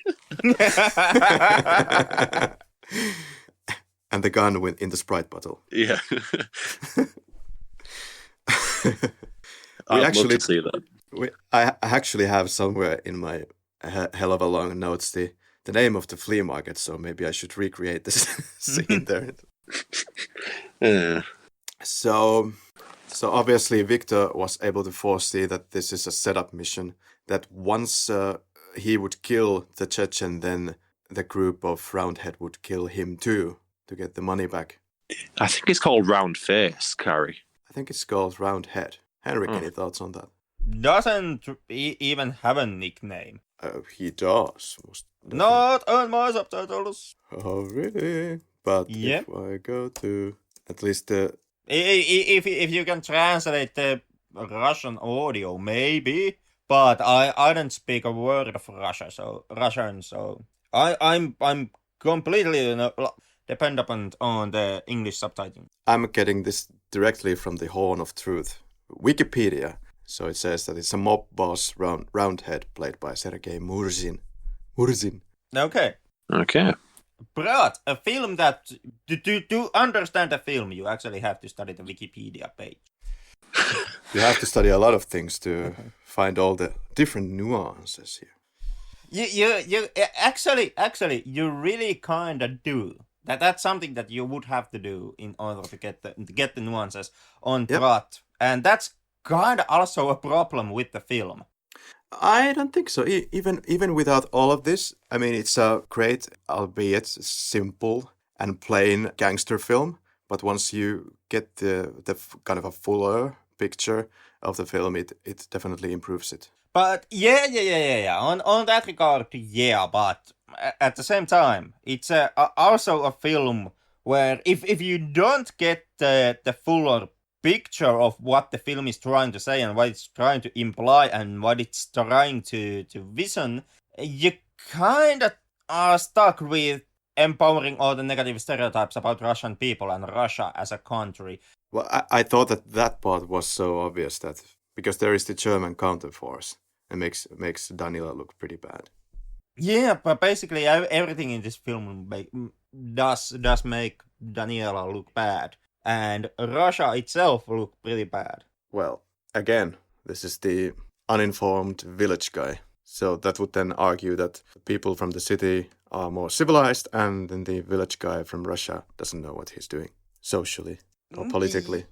And the gun in the Sprite bottle. Yeah. I'd love to see that. I actually have somewhere in my hell of a long notes the name of the flea market, so maybe I should recreate this scene there. Yeah. So obviously Viktor was able to foresee that this is a setup mission, that once he would kill the Chechen, then the group of Roundhead would kill him too to get the money back. I think it's called Round Face, Karri. I think it's called Roundhead. Henrik, any thoughts on that? Doesn't even have a nickname. He does. Not on my subtitles. Oh, really? But yeah. If I go to at least the... If you can translate the Russian audio, maybe. But I don't speak a word of Russian, so I'm completely dependent on the English subtitling. I'm getting this directly from the Horn of Truth, Wikipedia. So it says that it's a mob boss Roundhead played by Sergei Murzin. Okay. Brat, a film that to understand a film, you actually have to study the Wikipedia page. You have to study a lot of things to find all the different nuances here. You actually you really kind of do. That's something that you would have to do in order to get the nuances on Brat, and that's kind of also a problem with the film. I don't think so. Even without all of this, I mean, it's a great, albeit simple and plain gangster film. But once you get the kind of a fuller picture of the film, it definitely improves it. But yeah. On that regard, yeah. But at the same time, it's also a film where if you don't get the fuller picture of what the film is trying to say and what it's trying to imply and what it's trying to vision, you kind of are stuck with empowering all the negative stereotypes about Russian people and Russia as a country. Well, I thought that part was so obvious that because there is the German counterforce, it makes Danila look pretty bad. Yeah, but basically everything in this film does make Danila look bad. And Russia itself looked pretty bad. Well, again, this is the uninformed village guy. So that would then argue that people from the city are more civilized and then the village guy from Russia doesn't know what he's doing socially or politically.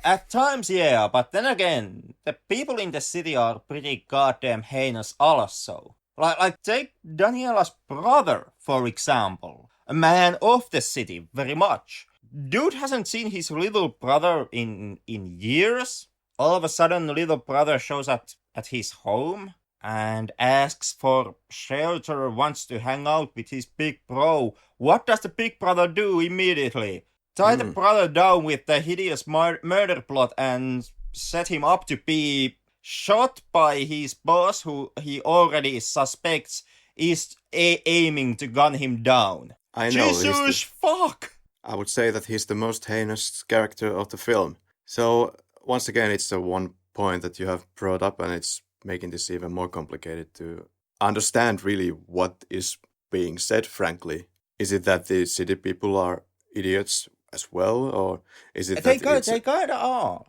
At times, yeah, but then again, the people in the city are pretty goddamn heinous also. Like take Daniela's brother, for example. A man of the city, very much. Dude hasn't seen his little brother in years. All of a sudden, little brother shows up at his home and asks for shelter, wants to hang out with his big bro. What does the big brother do immediately? Tie the brother down with the hideous murder plot and set him up to be shot by his boss, who he already suspects is aiming to gun him down. I know. Jesus fuck! I would say that he's the most heinous character of the film. So, once again, it's the one point that you have brought up, and it's making this even more complicated to understand really what is being said, frankly. Is it that the city people are idiots as well, or is it they kind of are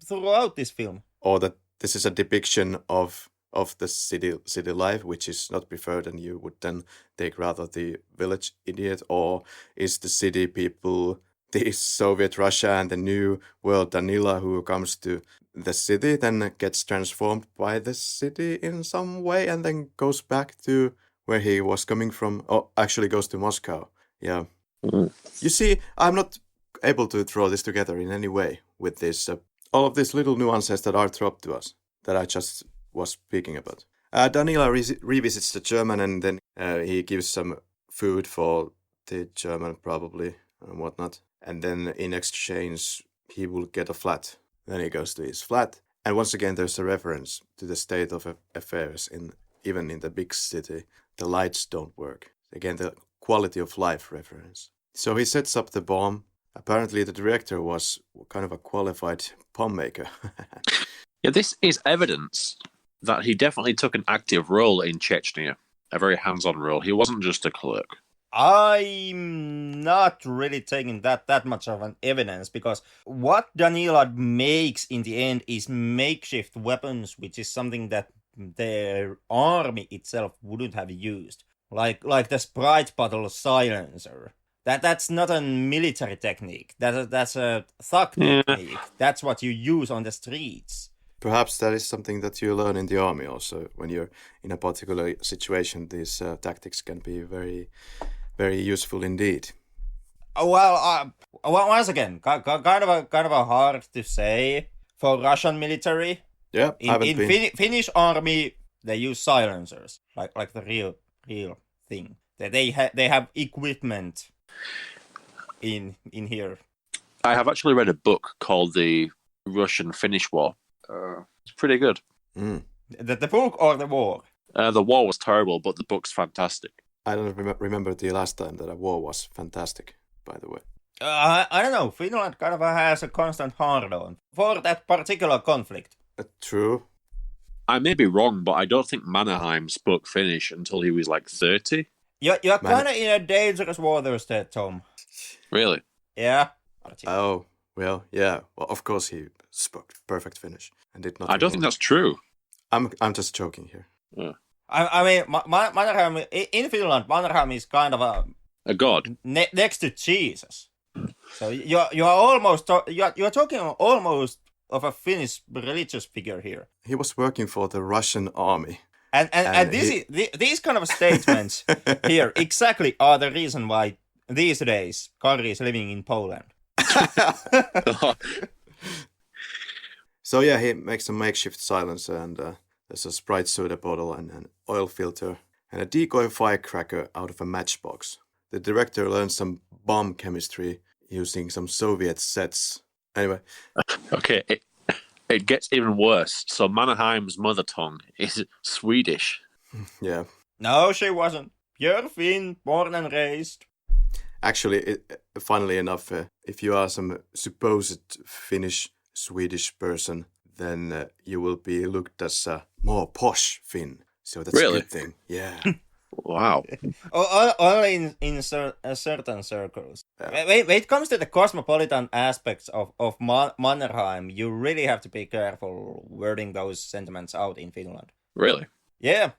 throughout this film? Or that this is a depiction of the city life, which is not preferred, and you would then take rather the village idiot, or is the city people the Soviet Russia and the new world Danila who comes to the city, then gets transformed by the city in some way, and then goes back to where he was coming from, or actually goes to Moscow. Yeah. You see, I'm not able to throw this together in any way. with this all of these little nuances that are dropped to us that I just was speaking about. Danila revisits the German, and then he gives some food for the German probably and whatnot. And then in exchange, he will get a flat. Then he goes to his flat. And once again, there's a reference to the state of affairs even in the big city. The lights don't work. Again, the quality of life reference. So he sets up the bomb. Apparently, the director was kind of a qualified bomb maker. Yeah, this is evidence that he definitely took an active role in Chechnya, a very hands-on role. He wasn't just a clerk. I'm not really taking that much of an evidence, because what Danila makes in the end is makeshift weapons, which is something that their army itself wouldn't have used. Like the Sprite bottle silencer. That's not a military technique. That's a thug technique. That's what you use on the streets. Perhaps that is something that you learn in the army also. When you're in a particular situation, these tactics can be very, very useful indeed. Well, once again, kind of a hard to say for Russian military. Yeah, in Finnish army, they use silencers, like the real thing. They have equipment in here. I have actually read a book called The Russian-Finnish War. It's pretty good. The book or the war? The war was terrible, but the book's fantastic. I don't remember the last time that a war was fantastic, by the way. I don't know. Finland kind of has a constant hard-on for that particular conflict. True. I may be wrong, but I don't think Mannerheim spoke Finnish until he was like 30. You're kind of in a dangerous waters there, Tom. Really? Yeah. Oh, well, yeah. Well, of course he spoke perfect Finnish and did not. I don't think that's true. I'm just joking here. Yeah. I mean, Mannerheim in Finland, Mannerheim is kind of a god next to Jesus. So you're almost you're talking almost of a Finnish religious figure here. He was working for the Russian army. And these kind of statements here exactly are the reason why these days Karri is living in Poland. So yeah, he makes a makeshift silencer, and there's a Sprite soda bottle and an oil filter and a decoy firecracker out of a matchbox. The director learns some bomb chemistry using some Soviet sets. Anyway. Okay, it gets even worse. So Mannerheim's mother tongue is Swedish. Yeah. No, she wasn't. Pure Finn, born and raised. Actually, funnily enough, if you are some supposed Finnish-Swedish person, then you will be looked as a more posh Finn. So that's really? A good thing. Yeah. Wow. Only in certain circles. Yeah. When it comes to the cosmopolitan aspects of Mannerheim, you really have to be careful wording those sentiments out in Finland. Really? Yeah.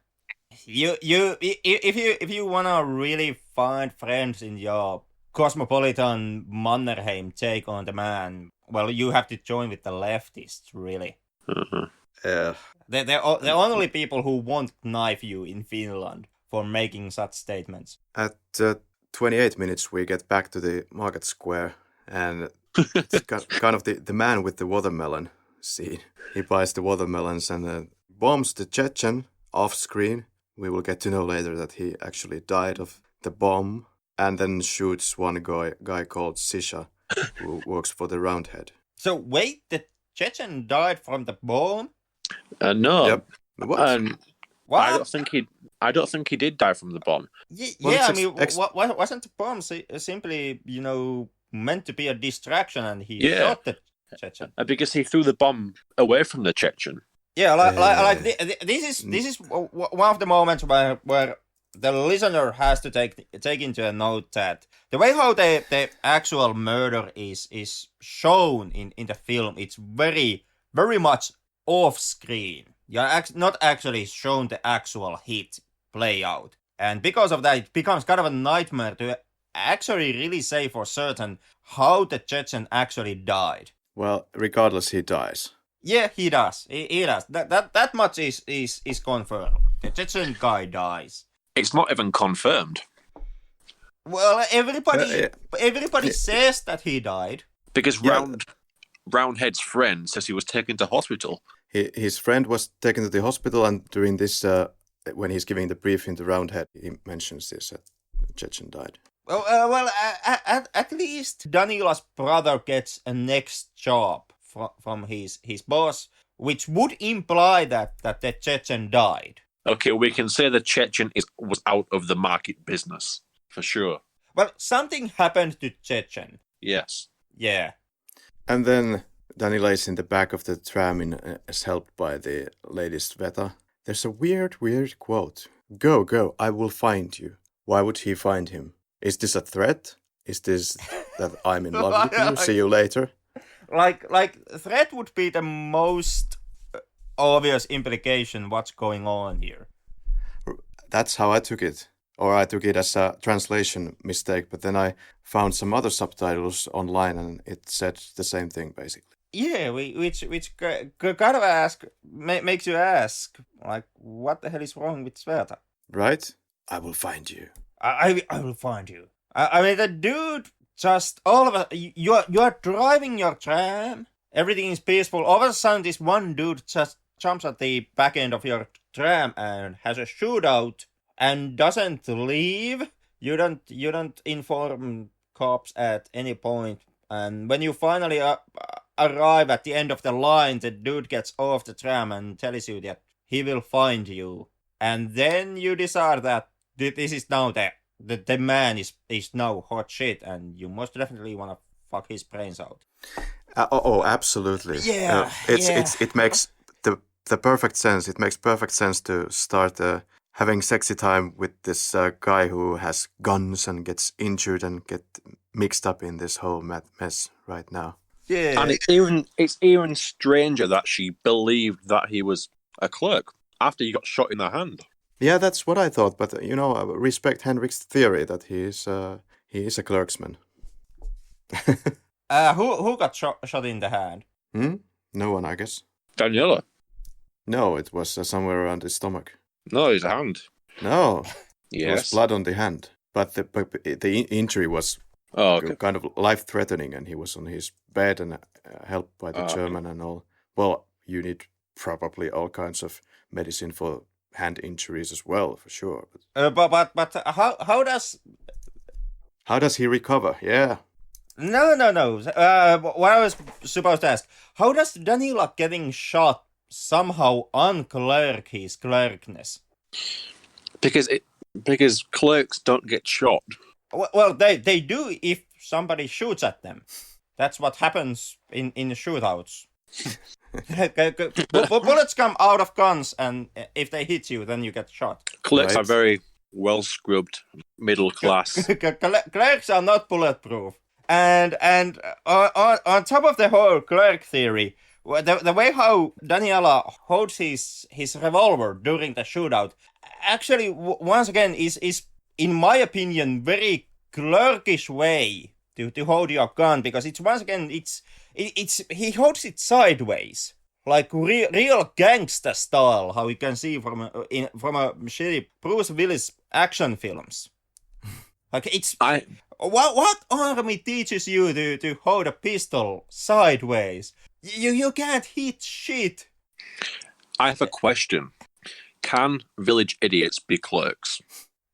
If you wanna really find friends in your cosmopolitan Mannerheim take on the man, well, you have to join with the leftists, really. Uh-huh. Yeah. They're only people who won't knife you in Finland for making such statements. At 28 minutes, we get back to the market square, and it's kind of the man with the watermelon scene. He buys the watermelons and bombs the Chechen off screen. We will get to know later that he actually died of the bomb, and then shoots one guy called Sisha, who works for the Roundhead. So wait, the Chechen died from the bomb? No. Yep. What? What? I don't think he did die from the bomb. Yeah, I mean, wasn't the bomb simply, meant to be a distraction, and he shot the Chechen? Because he threw the bomb away from the Chechen. Yeah, this is one of the moments where the listener has to take into a note that the way how the actual murder is shown in the film, it's very, very much off screen. You're not actually shown the actual hit play out. And because of that, it becomes kind of a nightmare to actually really say for certain how the Chechen actually died. Well, regardless, he dies. Yeah, he does. He does. That much is confirmed. The Chechen guy dies. It's not even confirmed. Well, everybody says that he died. Because Roundhead's friend says he was taken to hospital. His friend was taken to the hospital, and during this, when he's giving the briefing to Roundhead, he mentions this, that Chechen died. Well, at least Danila's brother gets a next job from his boss, which would imply that the Chechen died. Okay, we can say the Chechen was out of the market business, for sure. Well, something happened to Chechen. Yes. Yeah. And then Danila is in the back of the tram is helped by the lady Sveta. There's a weird quote. Go, I will find you. Why would he find him? Is this a threat? Is this that I'm in love with you? See you later? Like threat would be the most obvious implication what's going on here. That's how I took it. Or I took it as a translation mistake, but then I found some other subtitles online and it said the same thing, basically. Yeah, which kind of makes you ask, like, what the hell is wrong with Sveta? Right? I will find you. I will find you. I mean, the dude just, all of a, you're driving your tram, everything is peaceful, all of a sudden this one dude just jumps at the back end of your tram and has a shootout and doesn't leave. You don't inform cops at any point, and when you finally arrive at the end of the line, the dude gets off the tram and tells you that he will find you, and then you decide that this is now the man is now hot shit, and you most definitely want to fuck his brains out. Absolutely. Yeah, it makes the perfect sense. It makes perfect sense to start having sexy time with this guy who has guns and gets injured and get mixed up in this whole mess right now. Yeah, and it's even stranger that she believed that he was a clerk after he got shot in the hand. Yeah, that's what I thought. But I respect Henrik's theory that he is a clerksman. who got shot in the hand? No one, I guess. Danila. No, it was somewhere around his stomach. No, his hand. No. Yes. There was blood on the hand. But the injury was kind of life-threatening, and he was on his bed and helped by the German and all. Well, you need probably all kinds of medicine for hand injuries as well, for sure. But how does... How does he recover? Yeah. No. What I was supposed to ask, how does Danila getting shot somehow unclerk his clerkness? Because clerks don't get shot. Well, they do if somebody shoots at them. That's what happens in shootouts. Bullets come out of guns, and if they hit you, then you get shot. Clerks are very well scrubbed, middle class. Clerks are not bulletproof. And on top of the whole clerk theory, the way how Danila holds his revolver during the shootout actually once again is in my opinion very clerkish way to hold your gun, because it's once again it's he holds it sideways like real gangster style, how you can see from a shitty Bruce Willis action films. Like what army teaches you to hold a pistol sideways? You can't hit shit. I have a question. Can village idiots be clerks?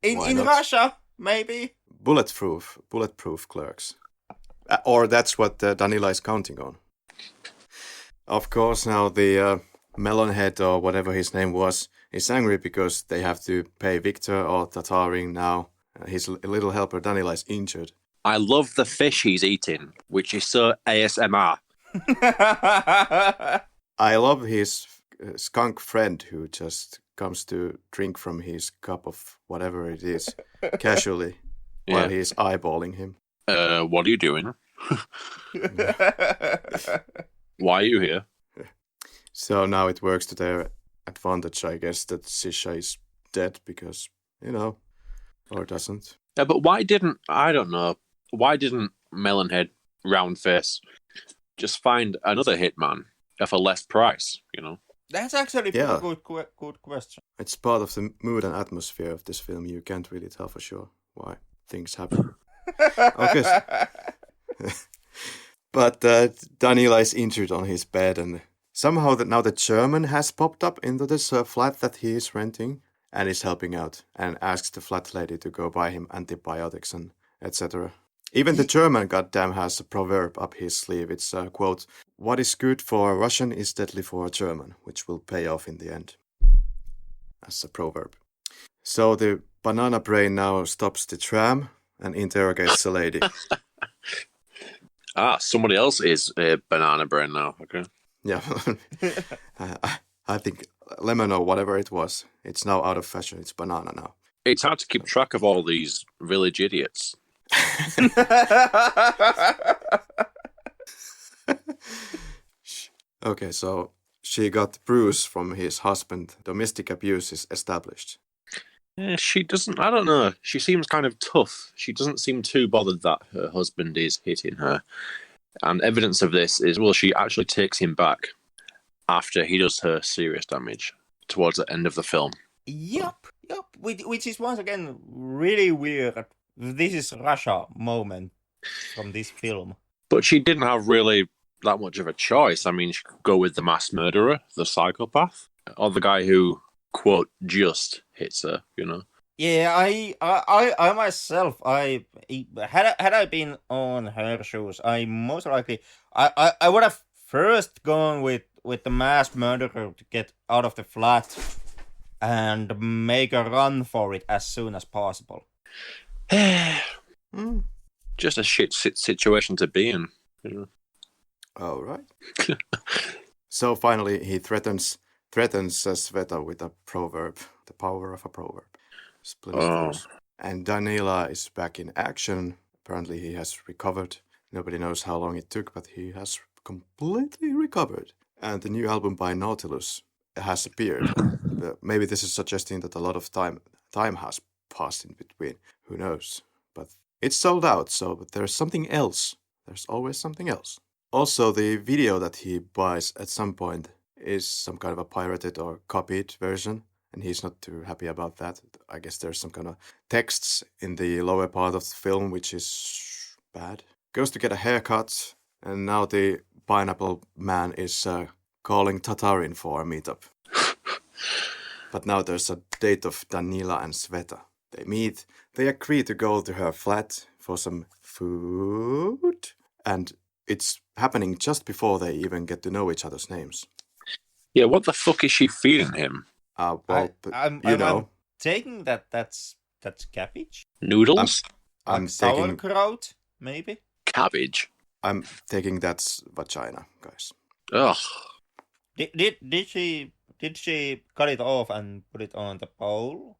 In Russia, maybe. Bulletproof clerks. Or that's what Danila is counting on. Of course, now the Melonhead, or whatever his name was, is angry because they have to pay Viktor or Tatarin now. His little helper Danila is injured. I love the fish he's eating, which is so ASMR. I love his skunk friend who just comes to drink from his cup of whatever it is casually while he's eyeballing him. What are you doing? Why are you here? So now it works to their advantage, I guess, that Sisha is dead because, or doesn't. Yeah, but why didn't Melonhead Roundface just find another hitman for less price, That's actually a good question. It's part of the mood and atmosphere of this film. You can't really tell for sure why things happen. Okay. But Danila is injured on his bed, and somehow now the German has popped up into this flat that he is renting and is helping out and asks the flat lady to go buy him antibiotics and etc. Even the German, goddamn, has a proverb up his sleeve. It's a quote, "What is good for a Russian is deadly for a German," which will pay off in the end. As a proverb. So the banana brain now stops the tram and interrogates the lady. Somebody else is a banana brain now. Okay. Yeah. I think lemon or whatever it was, it's now out of fashion. It's banana now. It's hard to keep track of all these village idiots. Okay, so she got bruise from his husband. Domestic abuse is established. She doesn't, I don't know. She seems kind of tough. She doesn't seem too bothered that her husband is hitting her. And evidence of this is, well, she actually takes him back after he does her serious damage towards the end of the film. Yup. Which is once again really weird. This is Russia moment from this film. But she didn't have really that much of a choice. I mean, she could go with the mass murderer, the psychopath, or the guy who, quote, just hits her, you know? Yeah, I myself, had I been on her shoes, I most likely, I would have first gone with the mass murderer to get out of the flat and make a run for it as soon as possible. Just a shit situation to be in. You know? All right. So finally, he threatens Sveta with a proverb, the power of a proverb. Split of course. And Danila is back in action. Apparently, he has recovered. Nobody knows how long it took, but he has completely recovered. And the new album by Nautilus has appeared. Maybe this is suggesting that a lot of time has passed in between. Who knows? But it's sold out, so there's something else. There's always something else. Also, the video that he buys at some point is some kind of a pirated or copied version, and he's not too happy about that. I guess there's some kind of texts in the lower part of the film, which is bad. Goes to get a haircut, and now the pineapple man is calling Tatarin for a meetup. But now there's a date of Danila and Sveta. They meet, they agree to go to her flat for some food, and it's happening just before they even get to know each other's names. Yeah, what the fuck is she feeding him? I'm taking that's cabbage? Noodles? I'm taking sauerkraut, maybe? Cabbage? I'm taking that's vagina, guys. Ugh. Did she cut it off and put it on the pole?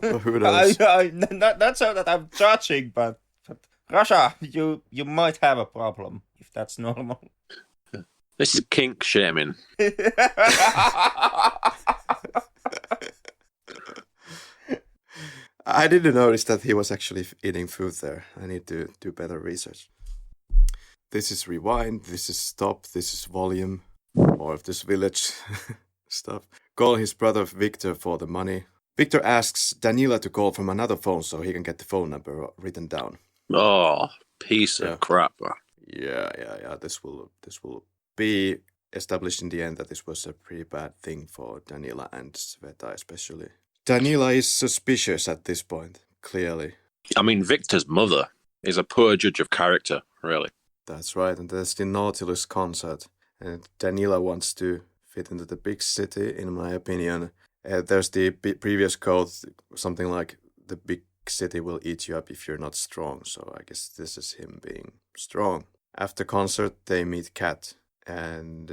Well, who knows? Not so that I'm judging, but Russia, you might have a problem if that's normal. This is kink shaming. I didn't notice that he was actually eating food there. I need to do better research. This is rewind, this is stop, this is volume. More of this village stuff. Call his brother Viktor for the money. Viktor asks Danila to call from another phone so he can get the phone number written down. Oh, piece of crap. Yeah. This will be established in the end that this was a pretty bad thing for Danila and Sveta especially. Danila is suspicious at this point, clearly. I mean, Viktor's mother is a poor judge of character, really. That's right, and there's the Nautilus concert. And Danila wants to fit into the big city, in my opinion. There's the previous quote, something like, the big city will eat you up if you're not strong. So I guess this is him being strong. After concert, they meet Kat. And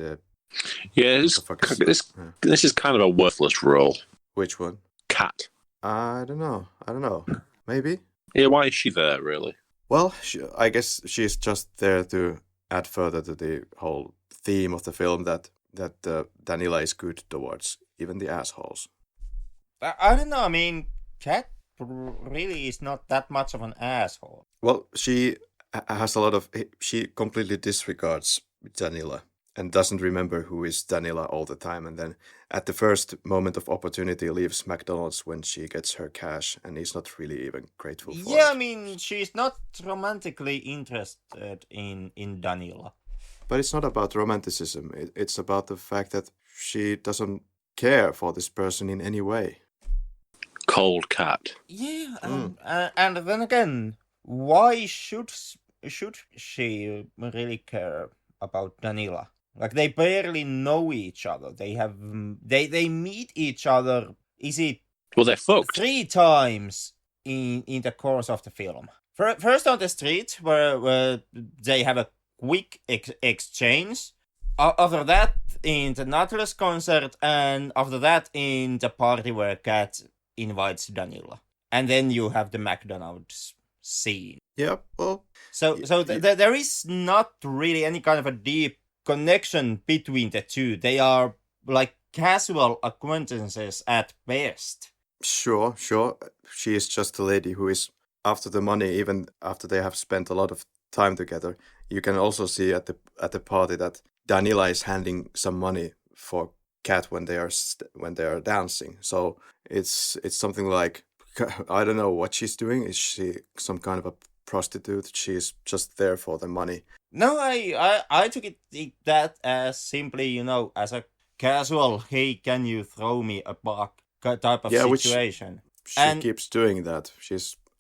this is kind of a worthless role. Which one? Kat. I don't know. Maybe? Yeah, why is she there, really? Well, I guess she's just there to add further to the whole theme of the film that Danila is good towards even the assholes. I don't know. I mean, Kat really is not that much of an asshole. Well, she has a lot of... She completely disregards Danila. and doesn't remember who is Danila all the time. And then at the first moment of opportunity leaves McDonald's when she gets her cash and is not really even grateful for it. Yeah, I mean, she's not romantically interested in Danila. But it's not about romanticism. It's about the fact that she doesn't care for this person in any way. Cold cat. Yeah, and then again, why should she really care about Danila? Like, they barely know each other. They meet each other. Is it? Well, they're fucked 3 times in the course of the film. First on the street, where they have a quick exchange. After that, in the Nautilus concert, and after that, in the party where Kat invites Danila. And then you have the McDonald's scene. Yeah, well... So there is not really any kind of a deep connection between the two. They are like casual acquaintances at best. Sure. She is just a lady who is after the money, even after they have spent a lot of time together. You can also see at the party that Danila is handing some money for Kat when they are dancing. So it's something like, I don't know what she's doing. Is she some kind of a prostitute? She's just there for the money. No, I took that as simply, as a casual, hey, can you throw me a buck type of situation. She keeps doing that.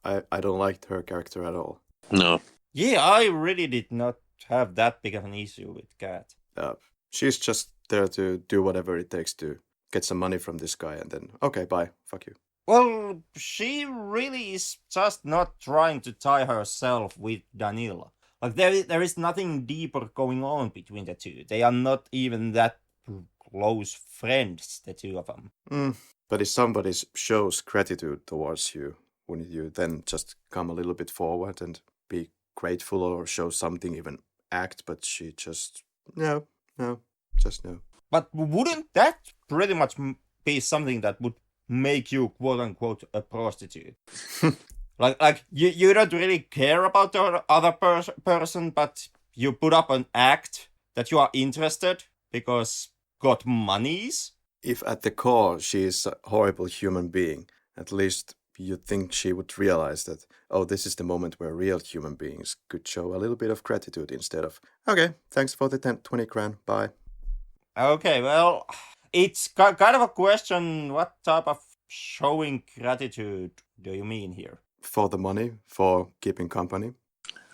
I don't like her character at all. No. Yeah, I really did not have that big of an issue with Kat. She's just there to do whatever it takes to get some money from this guy and then, okay, bye, fuck you. Well, she really is just not trying to tie herself with Danila. Like, there is nothing deeper going on between the two. They are not even that close friends, the two of them. But if somebody shows gratitude towards you, wouldn't you then just come a little bit forward and be grateful or show something, even act? But she just, no. But wouldn't that pretty much be something that would make you, quote-unquote, a prostitute? like you don't really care about the other person, but you put up an act that you are interested because got monies? If at the core she is a horrible human being, at least you'd think she would realize that, oh, this is the moment where real human beings could show a little bit of gratitude instead of, okay, thanks for the 20 grand, bye. Okay, well, it's kind of a question, what type of showing gratitude do you mean here? For the money, for keeping company.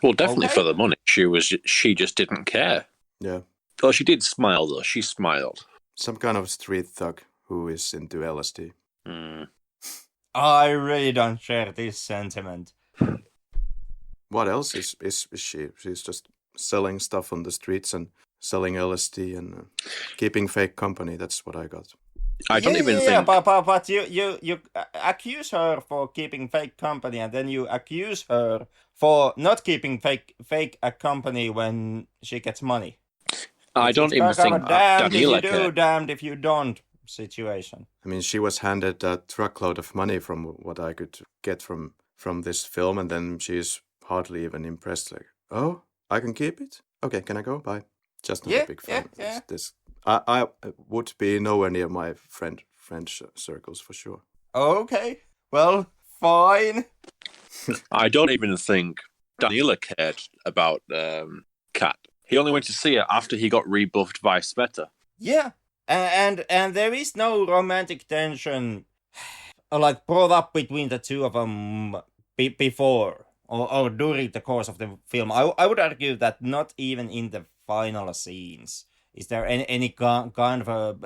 Well, definitely for the money. She just didn't care. Yeah. Oh, she did smile, though. She smiled. Some kind of street thug who is into LSD. I really don't share this sentiment. What else is she? She's just selling stuff on the streets and selling LSD and keeping fake company. That's what I got. I don't even think... Yeah, but you accuse her for keeping fake company, and then you accuse her for not keeping fake a company when she gets money. I don't even think damned if you Danila do, damned if you don't situation. I mean, she was handed a truckload of money from what I could get from this film, and then she's hardly even impressed. Like, oh, I can keep it? Okay, can I go? Bye. Just not a big fan. Yeah. I would be nowhere near my French circles for sure. Okay, well, fine. I don't even think Danila cared about Kat. He only went to see her after he got rebuffed by Sveta. Yeah, and there is no romantic tension like brought up between the two of them before or during the course of the film. I would argue that not even in the final scenes is there any kind of a...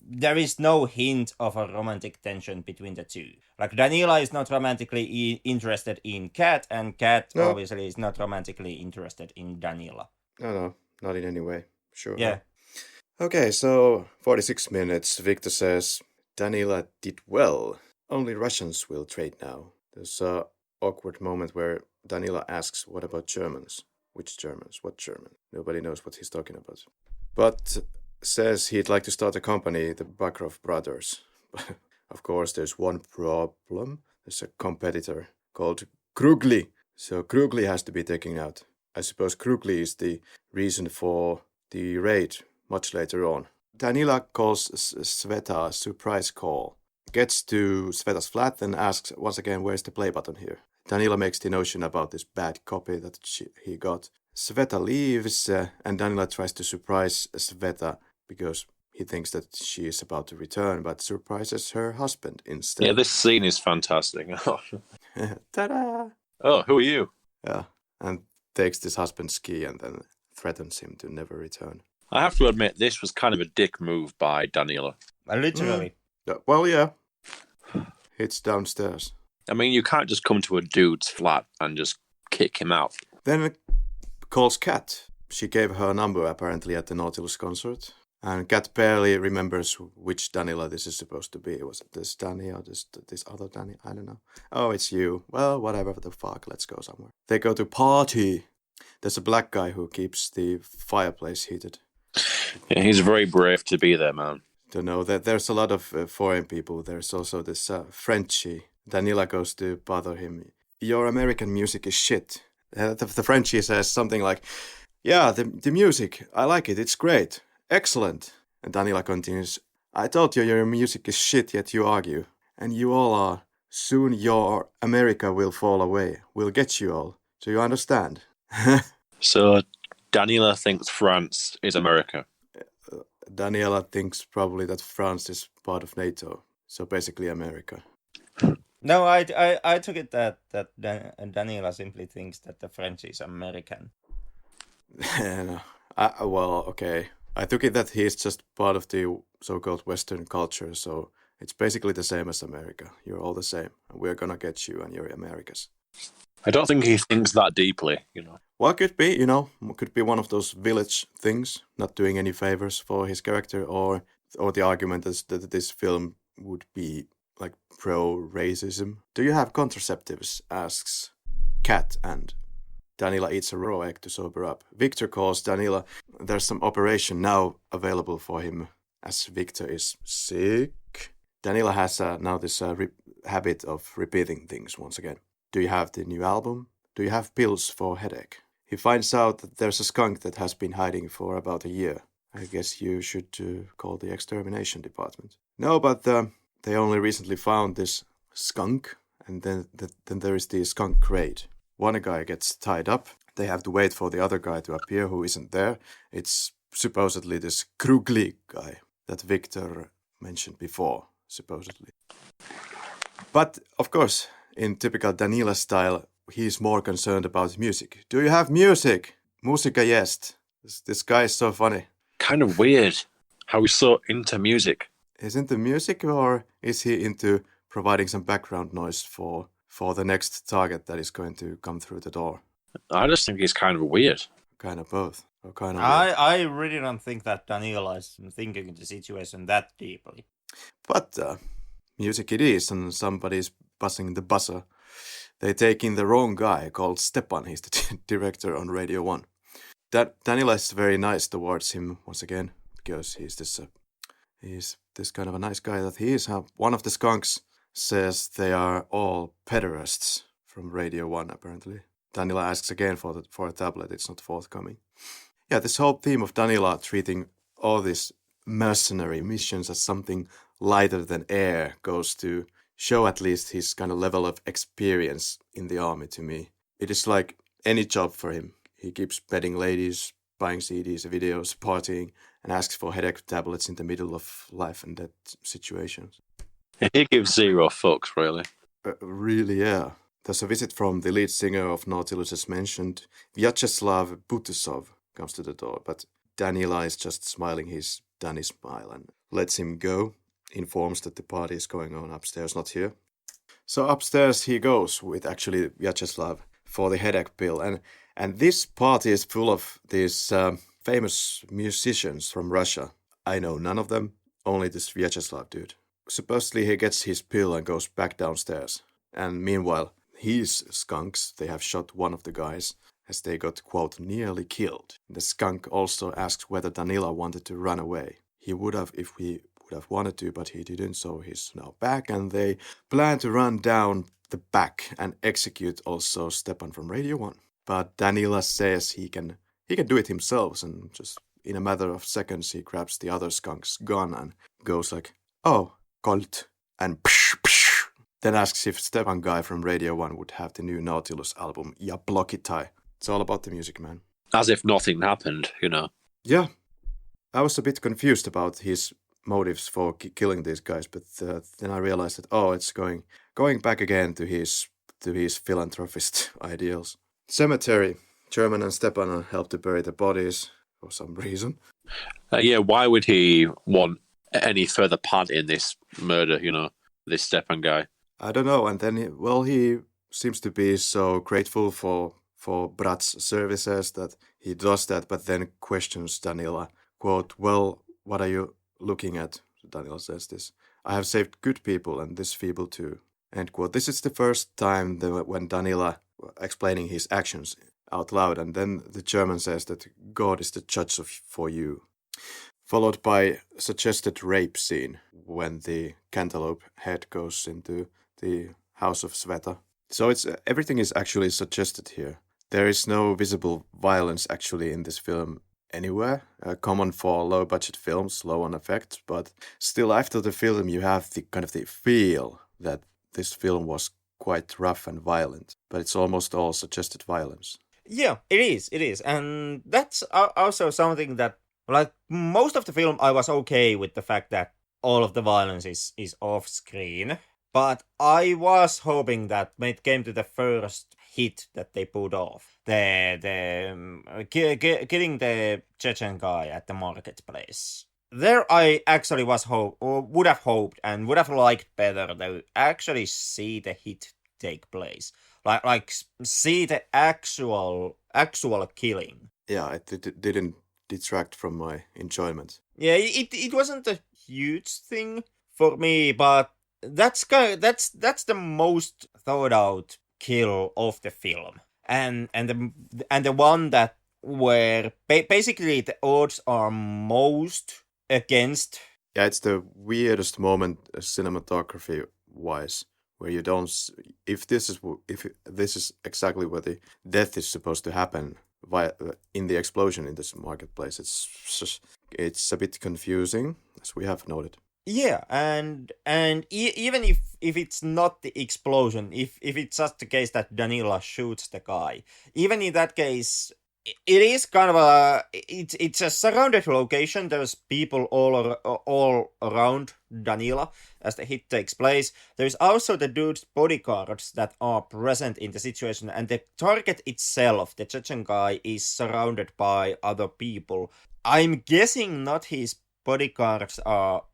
There is no hint of a romantic tension between the two. Like, Danila is not romantically interested in Kat, and Kat obviously is not romantically interested in Danila. No, not in any way. Sure. Yeah. Okay, so 46 minutes. Viktor says, Danila did well. Only Russians will trade now. There's a awkward moment where Danila asks, what about Germans? Which Germans? What German? Nobody knows what he's talking about. But says he'd like to start a company, the Bodrov brothers. Of course, there's one problem. There's a competitor called Krugli. So Krugli has to be taken out. I suppose Krugli is the reason for the raid much later on. Danila calls Sveta a surprise call, gets to Sveta's flat and asks once again, where's the play button here? Danila makes the notion about this bad copy that he got. Sveta leaves and Danila tries to surprise Sveta because he thinks that she is about to return, but surprises her husband instead. Yeah, this scene is fantastic. Ta-da! Oh, who are you? Yeah, and takes this husband's key and then threatens him to never return. I have to admit, this was kind of a dick move by Danila. Literally. Well, yeah. It's downstairs. I mean, you can't just come to a dude's flat and just kick him out. Then calls Kat. She gave her number apparently at the Nautilus concert. And Kat barely remembers which Danila this is supposed to be. Was it this Danny or this other Danny? I don't know. Oh, it's you. Well, whatever the fuck. Let's go somewhere. They go to party. There's a black guy who keeps the fireplace heated. Yeah, he's very brave to be there, man. Don't know. There's a lot of foreign people. There's also this Frenchie. Danila goes to bother him. Your American music is shit. The Frenchie says something like, yeah, the music, I like it. It's great. Excellent. And Danila continues, I told you your music is shit, yet you argue. And you all are. Soon your America will fall away. We'll get you all. So you understand? So Danila thinks France is America. Danila thinks probably that France is part of NATO. So basically America. No, I took it that Danila simply thinks that the French is American. No. Well, okay. I took it that he's just part of the so-called Western culture, so it's basically the same as America. You're all the same. We're gonna get you and you're Americas. I don't think he thinks that deeply, you know. Well, could be, could be one of those village things, not doing any favors for his character, or the argument is that this film would be like pro-racism. Do you have contraceptives? Asks Kat, and Danila eats a raw egg to sober up. Viktor calls Danila. There's some operation now available for him as Viktor is sick. Danila has now this habit of repeating things once again. Do you have the new album? Do you have pills for headache? He finds out that there's a skunk that has been hiding for about a year. I guess you should call the extermination department. No, but they only recently found this skunk, and then there is the skunk raid. One guy gets tied up. They have to wait for the other guy to appear who isn't there. It's supposedly this Krugli guy that Viktor mentioned before, supposedly. But, of course, in typical Danila style, he's more concerned about music. Do you have music? Musica jest. This guy is so funny. Kind of weird how he's so into music. Is into music, or is he into providing some background noise for the next target that is going to come through the door? I just think he's kind of weird. Kind of both. Or kind of I really don't think that Danila is thinking the situation that deeply. But music it is, and somebody's buzzing the buzzer. They take in the wrong guy called Stepan. He's the director on Radio 1. Danila is very nice towards him once again, because he's this kind of a nice guy that he is. One of the skunks says they are all pederasts from Radio 1, apparently. Danila asks again for a tablet. It's not forthcoming. Yeah, this whole theme of Danila treating all these mercenary missions as something lighter than air goes to show at least his kind of level of experience in the army to me. It is like any job for him. He keeps petting ladies, buying CDs, videos, partying, and asks for headache tablets in the middle of life and death situations. He gives zero fucks, really. Really, yeah. There's a visit from the lead singer of Nautilus as mentioned. Vyacheslav Butusov comes to the door, but Danila is just smiling his Danny smile and lets him go. Informs that the party is going on upstairs, not here. So upstairs he goes with actually Vyacheslav for the headache pill. And this party is full of these famous musicians from Russia. I know none of them, only this Vyacheslav dude. Supposedly he gets his pill and goes back downstairs. And meanwhile, his skunks, they have shot one of the guys as they got, quote, nearly killed. The skunk also asks whether Danila wanted to run away. He would have if he would have wanted to, but he didn't, so he's now back, and they plan to run down the back and execute also Stepan from Radio 1. But Danila says he can do it himself and just in a matter of seconds, he grabs the other skunk's gun and goes like, "Oh, Colt," and psh, psh, then asks if Stepan guy from Radio 1 would have the new Nautilus album, Ja Blokitai. It's all about the music, man. As if nothing happened, Yeah, I was a bit confused about his motives for killing these guys, but then I realized that, it's going back again to his philanthropist ideals. Cemetery. German and Stepan help to bury the bodies for some reason. Why would he want any further part in this murder, this Stepan guy? I don't know. And then, he seems to be so grateful for Brat's services that he does that, but then questions Danila. Quote, "Well, what are you looking at?" Danila says this. "I have saved good people and this feeble too." End quote. This is the first time when Danila explaining his actions out loud, and then the German says that God is the judge for you. Followed by suggested rape scene when the cantaloupe head goes into the house of Sveta. So everything is actually suggested here. There is no visible violence actually in this film anywhere. Common for low-budget films, low on effects, but still after the film you have the kind of the feel that this film was quite rough and violent, but it's almost all suggested violence. Yeah, it is. And that's also something that, like, most of the film I was okay with the fact that all of the violence is off screen. But I was hoping that when it came to the first hit that they pulled off, killing the Chechen guy at the marketplace, there I actually would have hoped and would have liked better to actually see the hit take place, like see the actual killing. Yeah, it didn't detract from my enjoyment. Yeah, it wasn't a huge thing for me, but that's the most thought out kill of the film, and the one that where basically the odds are most against. Yeah, it's the weirdest moment cinematography wise, where you don't. If this is exactly where the death is supposed to happen in the explosion in this marketplace, it's a bit confusing, as we have noted. Yeah, and even if it's not the explosion, if it's just the case that Danila shoots the guy, even in that case, it is kind of it's a surrounded location. There's people all around Danila as the hit takes place. There's also the dude's bodyguards that are present in the situation, and the target itself, the Chechen guy, is surrounded by other people. I'm guessing not his bodyguards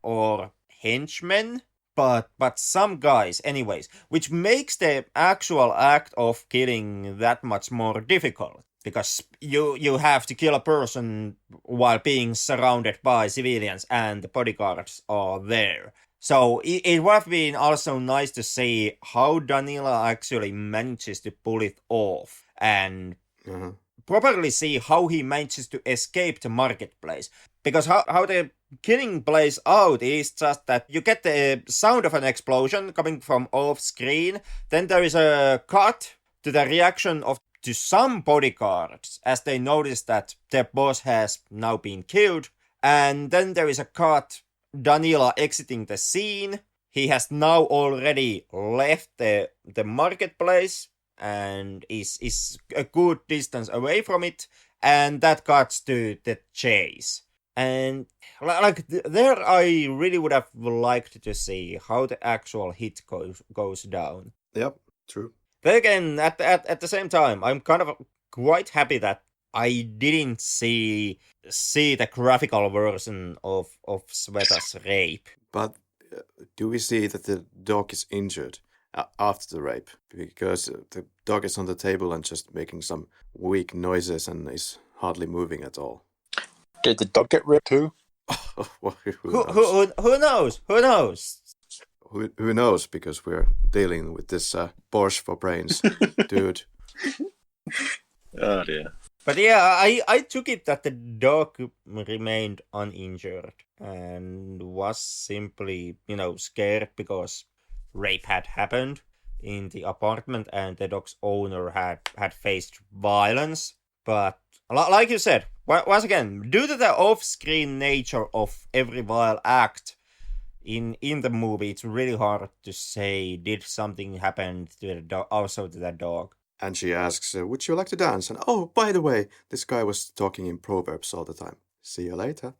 or henchmen, but some guys anyways, which makes the actual act of killing that much more difficult, because you have to kill a person while being surrounded by civilians and the bodyguards are there. So it would have been also nice to see how Danila actually manages to pull it off, and properly see how he manages to escape the marketplace. Because how the killing plays out is just that you get the sound of an explosion coming from off screen, then there is a cut to the reaction to some bodyguards as they notice that their boss has now been killed, and then there is a cut Danila exiting the scene. He has now already left the marketplace and is a good distance away from it, and that cuts to the chase. And like there, I really would have liked to see how the actual hit goes down. Yep, true. But again, at the same time, I'm kind of quite happy that I didn't see the graphical version of Sveta's rape. But do we see that the dog is injured after the rape? Because the dog is on the table and just making some weak noises and is hardly moving at all. Did the dog get raped too? Who knows? Who knows? Who knows? Because we're dealing with this Porsche for brains, dude. Oh dear. But yeah, I took it that the dog remained uninjured and was simply, scared because rape had happened in the apartment and the dog's owner had faced violence. But Like you said, once again, due to the off-screen nature of every vile act in the movie, it's really hard to say did something happen to the dog, also to that dog. And she asks, would you like to dance? And oh, by the way, this guy was talking in proverbs all the time. See you later.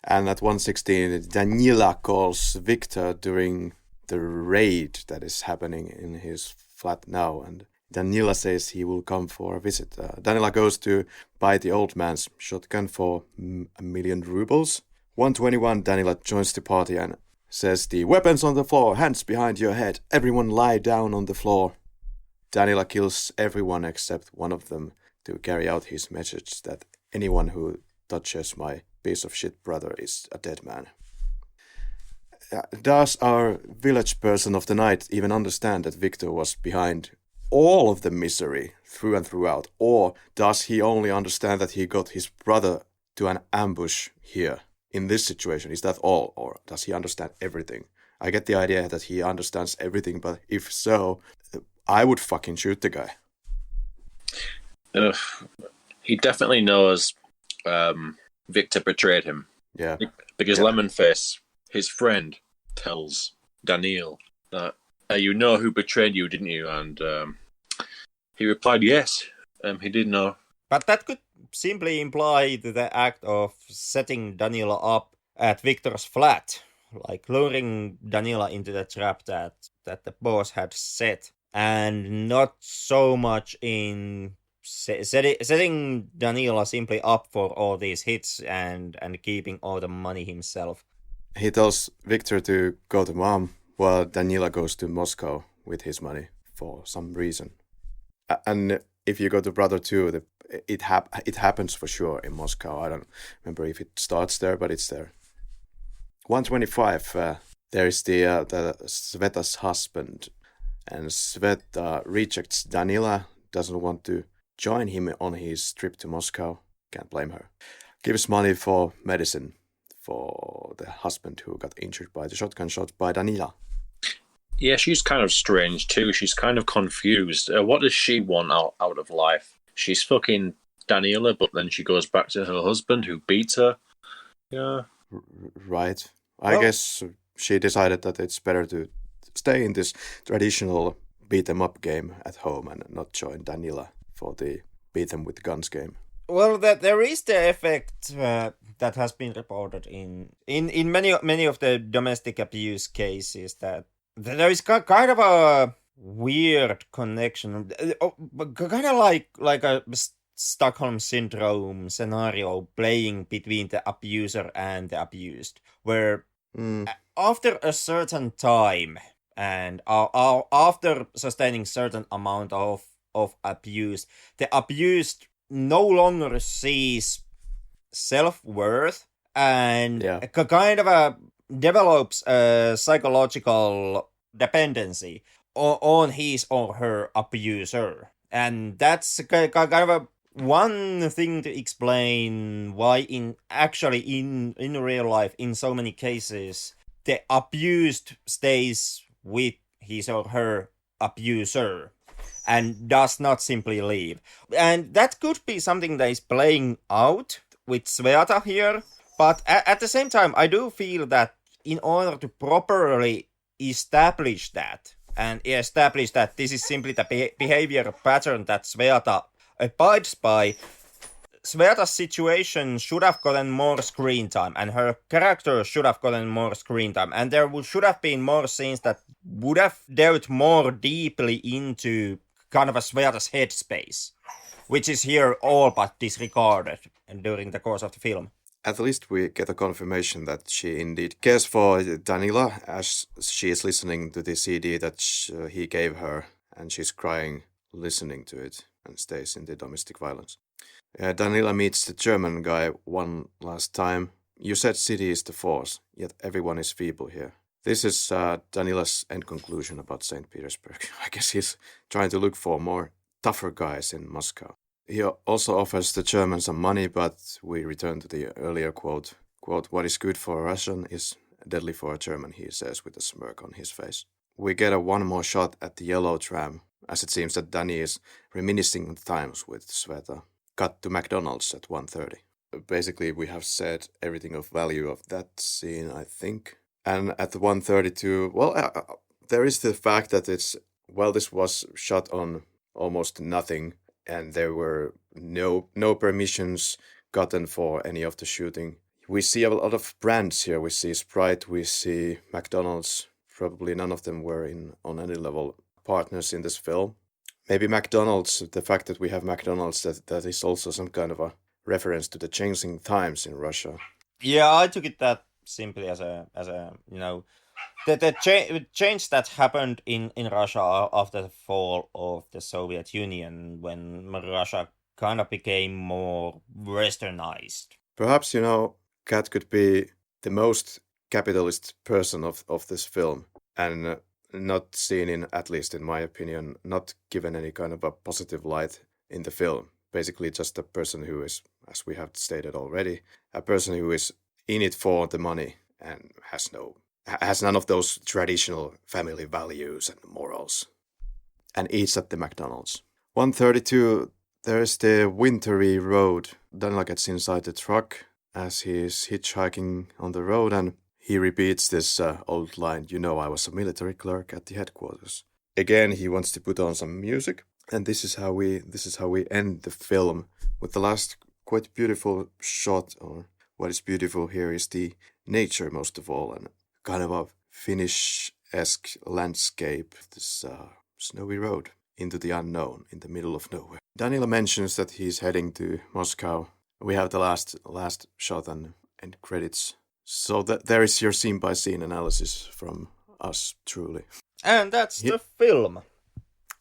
And at 1:16, Danila calls Viktor during the raid that is happening in his flat now, and Danila says he will come for a visit. Danila goes to buy the old man's shotgun for 1,000,000 rubles. 1:21, Danila joins the party and says, the weapons on the floor, hands behind your head, everyone lie down on the floor. Danila kills everyone except one of them to carry out his message that anyone who touches my piece of shit brother is a dead man. Does our village person of the night even understand that Viktor was behind all of the misery through and throughout? Or does he only understand that he got his brother to an ambush here in this situation? Is that all? Or does he understand everything? I get the idea that he understands everything, but if so, I would fucking shoot the guy. He definitely knows Viktor betrayed him. Yeah. Because Lemonface, his friend, tells Danil that you know who betrayed you, didn't you? And he replied, yes, he did know. But that could simply imply the act of setting Danila up at Viktor's flat, like luring Danila into the trap that the boss had set, and not so much in setting Danila simply up for all these hits and keeping all the money himself. He tells Viktor to go to mom while Danila goes to Moscow with his money for some reason. And if you go to Brother 2, it happens for sure in Moscow. I don't remember if it starts there, but it's there. 1:25, there is the Sveta's husband, and Sveta rejects Danila, doesn't want to join him on his trip to Moscow. Can't blame her. Gives money for medicine for the husband who got injured by the shotgun shot by Danila. Yeah, she's kind of strange too. She's kind of confused. What does she want out of life? She's fucking Danila, but then she goes back to her husband who beats her. Yeah. Right. I guess she decided that it's better to stay in this traditional beat-em-up game at home and not join Danila for the beat-em-with guns game. Well, there is the effect that has been reported in many of the domestic abuse cases that there is kind of a weird connection, kind of like a Stockholm syndrome scenario playing between the abuser and the abused, where after a certain time and after sustaining certain amount of abuse, the abused no longer sees self-worth and kind of develops a psychological dependency on his or her abuser. And that's kind of one thing to explain why in real life, in so many cases, the abused stays with his or her abuser and does not simply leave. And that could be something that is playing out with Sveta here, but at the same time, I do feel that in order to properly establish that, and establish that this is simply the behavior pattern that Sveta abides by, Sveta's situation should have gotten more screen time, and her character should have gotten more screen time, and there should have been more scenes that would have delved more deeply into kind of a Sveta's headspace, which is here all but disregarded during the course of the film. At least we get a confirmation that she indeed cares for Danila as she is listening to the CD that he gave her, and she's crying listening to it and stays in the domestic violence. Danila meets the German guy one last time. You said city is the force, yet everyone is feeble here. This is Danila's end conclusion about St. Petersburg. I guess he's trying to look for more tougher guys in Moscow. He also offers the German some money, but we return to the earlier quote. Quote, what is good for a Russian is deadly for a German, he says with a smirk on his face. we get one more shot at the yellow tram, as it seems that Danny is reminiscing on times with Sveta. Cut to McDonald's at 1:30. Basically, we have said everything of value of that scene, I think. And at 1:32, there is the fact that this was shot on almost nothing, and there were no permissions gotten for any of the shooting. We see a lot of brands here. We see Sprite, we see McDonald's. Probably none of them were on any level partners in this film. Maybe McDonald's, the fact that we have McDonald's, that is also some kind of a reference to the changing times in Russia. Yeah, I took it that simply as a the change that happened in Russia after the fall of the Soviet Union, when Russia kind of became more westernized. Perhaps, Kat could be the most capitalist person of this film, and not seen in, at least in my opinion, not given any kind of a positive light in the film. Basically just a person who is, as we have stated already, a person who is in it for the money and has none of those traditional family values and morals, and eats at the McDonald's. 1:32, there's the wintry road. Danila gets inside the truck as he is hitchhiking on the road, and he repeats this old line, I was a military clerk at the headquarters. Again, he wants to put on some music, and this is how we end the film with the last quite beautiful shot. Or what is beautiful here is the nature most of all, and kind of a Finnish-esque landscape, this snowy road into the unknown in the middle of nowhere. Danila mentions that he's heading to Moscow. We have the last shot and credits. So there is your scene-by-scene analysis from us, truly. And that's the film.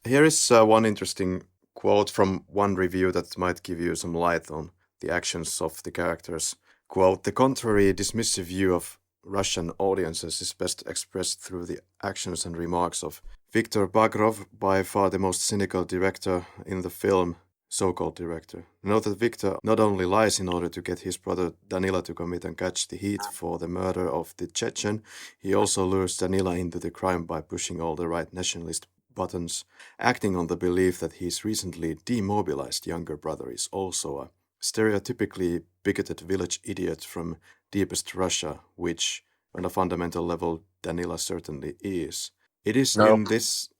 Here is one interesting quote from one review that might give you some light on the actions of the characters. Quote, "The contrary dismissive view of Russian audiences is best expressed through the actions and remarks of Viktor Bodrov, by far the most cynical director in the film, so-called director. Note that Viktor not only lies in order to get his brother Danila to commit and catch the heat for the murder of the Chechen, he also lures Danila into the crime by pushing all the right nationalist buttons, acting on the belief that his recently demobilized younger brother is also a stereotypically bigoted village idiot from deepest Russia, which, on a fundamental level, Danila certainly is. It is in this...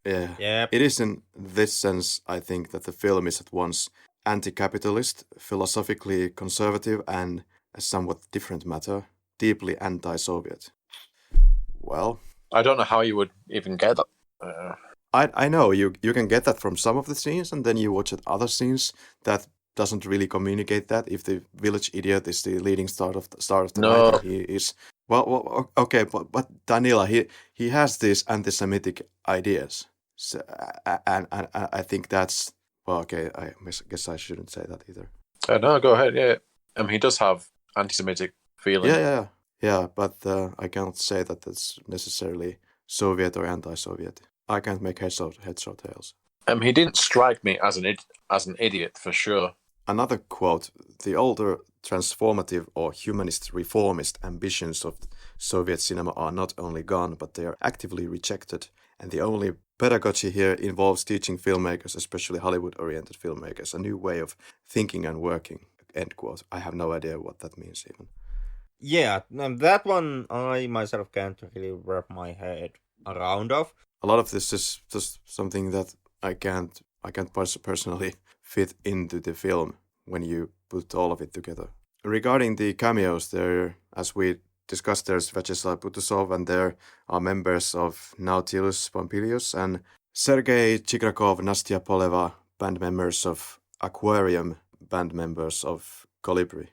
It is in this sense, I think, that the film is at once anti-capitalist, philosophically conservative, and, a somewhat different matter, deeply anti-Soviet." Well... I don't know how you would even get that. I know, you can get that from some of the scenes, and then you watch at other scenes that doesn't really communicate that. If the village idiot is the leading star of the night, he is... Well, okay, but Danila, he has these anti-Semitic ideas. So, and I think that's... Well, okay, I guess I shouldn't say that either. No, go ahead, yeah. He does have anti-Semitic feelings. Yeah, but I can't say that that's necessarily Soviet or anti-Soviet. I can't make heads or tails. He didn't strike me as an idiot, for sure. Another quote, "The older transformative or humanist reformist ambitions of Soviet cinema are not only gone, but they are actively rejected, and the only pedagogy here involves teaching filmmakers, especially Hollywood-oriented filmmakers, a new way of thinking and working." End quote. I have no idea what that means even. Yeah, that one I myself can't really wrap my head around of. A lot of this is just something that I can't personally fit into the film when you put all of it together. Regarding the cameos, there, as we discussed, there's Vyacheslav Butusov, and there are members of Nautilus Pompilius and Sergei Chigrakov, Nastya Poleva, band members of Aquarium, band members of Colibri.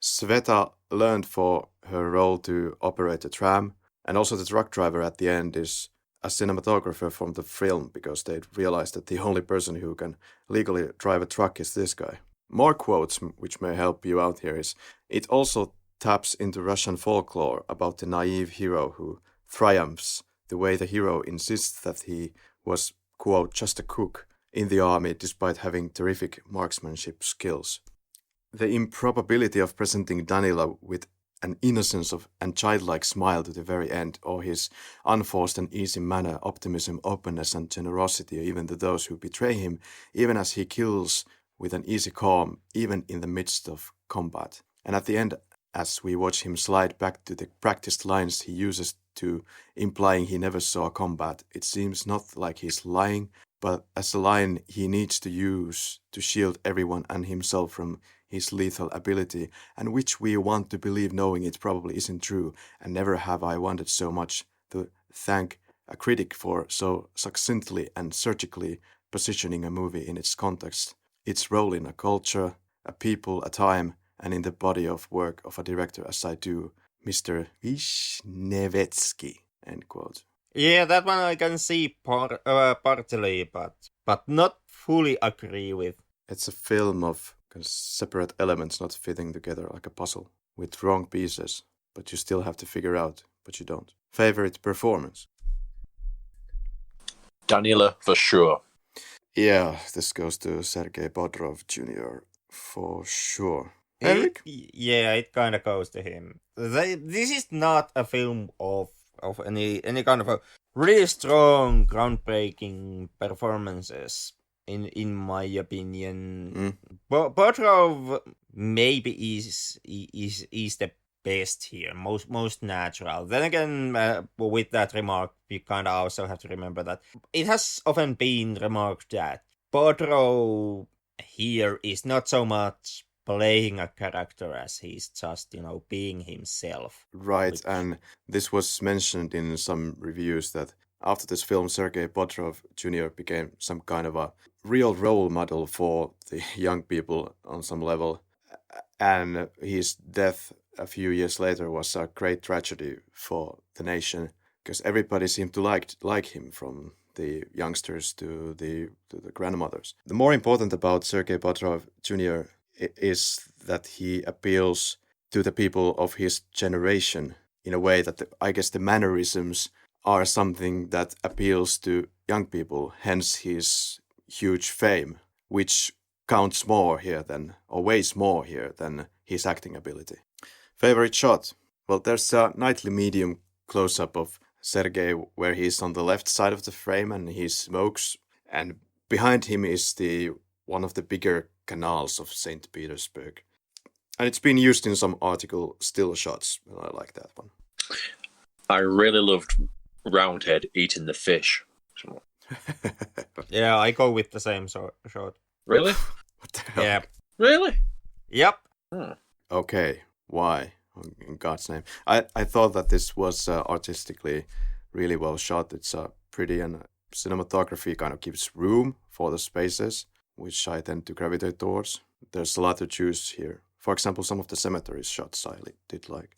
Sveta learned for her role to operate a tram, and also the truck driver at the end is a cinematographer from the film, because they realized that the only person who can legally drive a truck is this guy. More quotes which may help you out here is, it also taps into Russian folklore about the naive hero who triumphs, the way the hero insists that he was, quote, just a cook in the army despite having terrific marksmanship skills. The improbability of presenting Danila with an innocence and childlike smile to the very end, or his unforced and easy manner, optimism, openness, and generosity, even to those who betray him, even as he kills with an easy calm, even in the midst of combat. And at the end, as we watch him slide back to the practiced lines he uses to implying he never saw combat, it seems not like he's lying, but as a line he needs to use to shield everyone and himself from his lethal ability, and which we want to believe knowing it probably isn't true, and never have I wanted so much to thank a critic for so succinctly and surgically positioning a movie in its context, its role in a culture, a people, a time, and in the body of work of a director as I do, Mr. Vishnevetsky, end quote. Yeah, that one I can see partly, but not fully agree with. It's a film of separate elements not fitting together like a puzzle, with wrong pieces, but you still have to figure out, but you don't. Favorite performance? Danila, for sure. Yeah, this goes to Sergei Bodrov Jr. for sure. Henrik? It kind of goes to him. This is not a film of any kind of a really strong, groundbreaking performances. In my opinion, Bodrov maybe is the best here, most natural. Then again, with that remark, you kind of also have to remember that it has often been remarked that Bodrov here is not so much playing a character as he's just, being himself. Right, and this was mentioned in some reviews that after this film, Sergei Bodrov Jr. became some kind of a real role model for the young people on some level. And his death a few years later was a great tragedy for the nation, because everybody seemed to like him, from the youngsters to the grandmothers. The more important about Sergei Bodrov Jr. is that he appeals to the people of his generation in a way that I guess the mannerisms are something that appeals to young people, hence his huge fame, which counts more here or weighs more here than his acting ability. Favorite shot? Well, there's a nightly medium close-up of Sergei where he's on the left side of the frame and he smokes, and behind him is one of the bigger canals of St. Petersburg. And it's been used in some article still shots, and I like that one. I really loved Roundhead eating the fish. Yeah, I go with the same shot. Really? What the hell? Yeah. Really? Yep. Okay, why? In God's name. I thought that this was artistically really well shot. It's pretty, and cinematography kind of gives room for the spaces, which I tend to gravitate towards. There's a lot to choose here. For example, some of the cemetery shots I did like.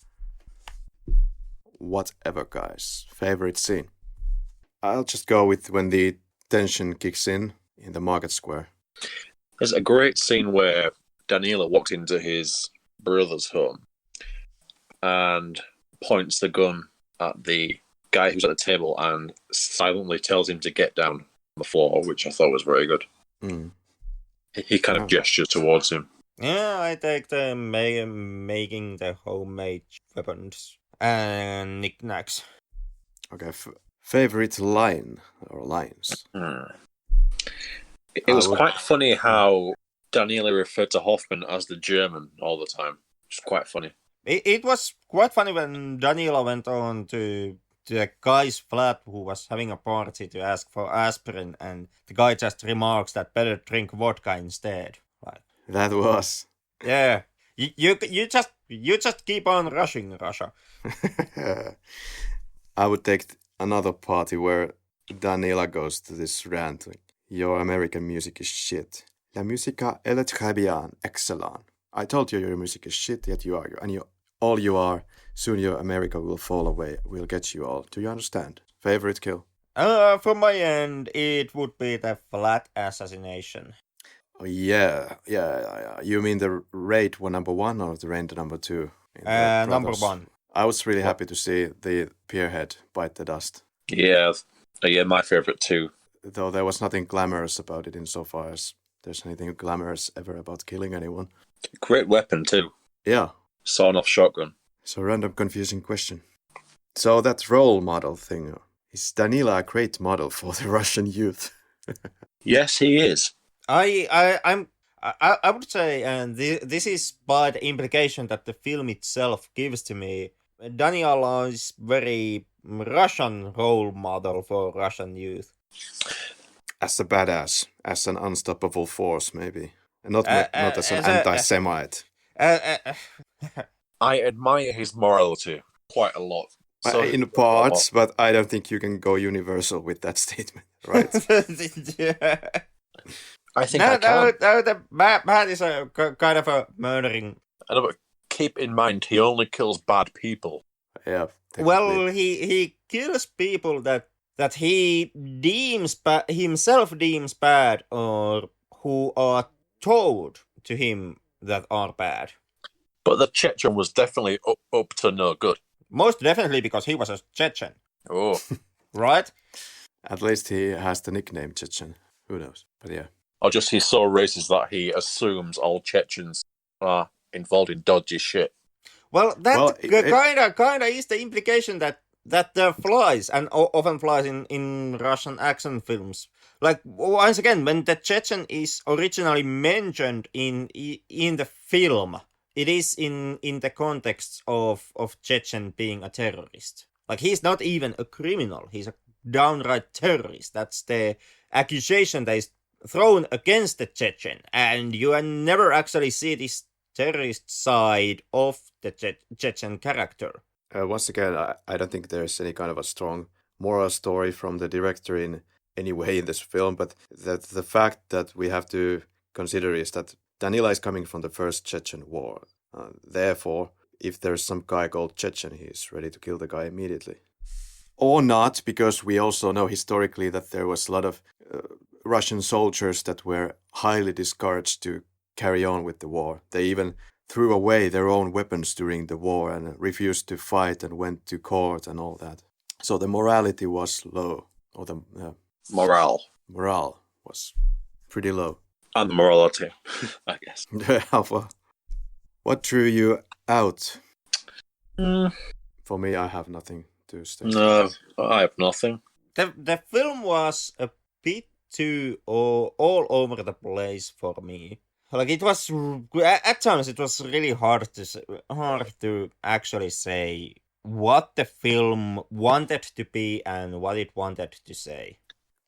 Whatever, guys. Favorite scene? I'll just go with when the tension kicks in the market square. There's a great scene where Danila walks into his brother's home and points the gun at the guy who's at the table and silently tells him to get down on the floor, which I thought was very good. He kind of gestures towards him. Yeah, I take the making the homemade weapons and knickknacks. Okay, favorite line or lines? It was quite funny how Danila referred to Hoffman as the German all the time. It's quite funny. It was quite funny when Danila went on to a guy's flat who was having a party to ask for aspirin, and the guy just remarks that better drink vodka instead. Like, that was. Yeah, you just keep on rushing, Russia. I would take another party where Danila goes to this rant. Your American music is shit. La musica est très bien, excellent. I told you your music is shit, yet you are. And all you are, soon your America will fall away. We'll get you all. Do you understand? Favorite kill? From my end, it would be the flat assassination. Oh, yeah. You mean the raid number 1 or the raid number 2? Number 1. I was really happy to see the pierhead bite the dust. Yeah, my favorite too. Though there was nothing glamorous about it insofar as there's anything glamorous ever about killing anyone. Great weapon too. Yeah. Sawn-off shotgun. So random confusing question. So that role model thing, is Danila a great model for the Russian youth? Yes, he is. I would say, and this is by the implication that the film itself gives to me, Danila is very Russian role model for Russian youth. As a badass, as an unstoppable force, maybe. And not as an anti-Semite. I admire his morality quite a lot. So in parts, but I don't think you can go universal with that statement, right? Yeah. I think I can. No, the Brat is a kind of a murdering. I know, but keep in mind, he only kills bad people. Yeah. Well, he kills people that he himself deems bad, or who are told to him that are bad. But the Chechen was definitely up to no good. Most definitely because he was a Chechen. Oh. Right? At least he has the nickname Chechen. Who knows? But yeah. Or just he's so racist that he assumes all Chechens are involved in dodgy shit. Well, that kind of is the implication that there flies, and often flies in Russian action films. Like, once again, when the Chechen is originally mentioned in the film, it is in the context of Chechen being a terrorist. Like, he's not even a criminal. He's a downright terrorist. That's the accusation that is thrown against the Chechen. And you never actually see this terrorist side of the Chechen character. Once again, I don't think there's any kind of a strong moral story from the director in any way in this film, but the fact that we have to consider is that Danila is coming from the first Chechen war. Therefore, if there's some guy called Chechen, he's ready to kill the guy immediately. Or not, because we also know historically that there was a lot of Russian soldiers that were highly discouraged to carry on with the war. They even threw away their own weapons during the war and refused to fight and went to court and all that. So the morality was low. Or the Morale was pretty low. And the morality, I guess. Well, what drew you out? Mm. For me, I have nothing to say. No, I have nothing. The film was a bit too all over the place for me. Like, it was at times it was really hard to actually say what the film wanted to be and what it wanted to say.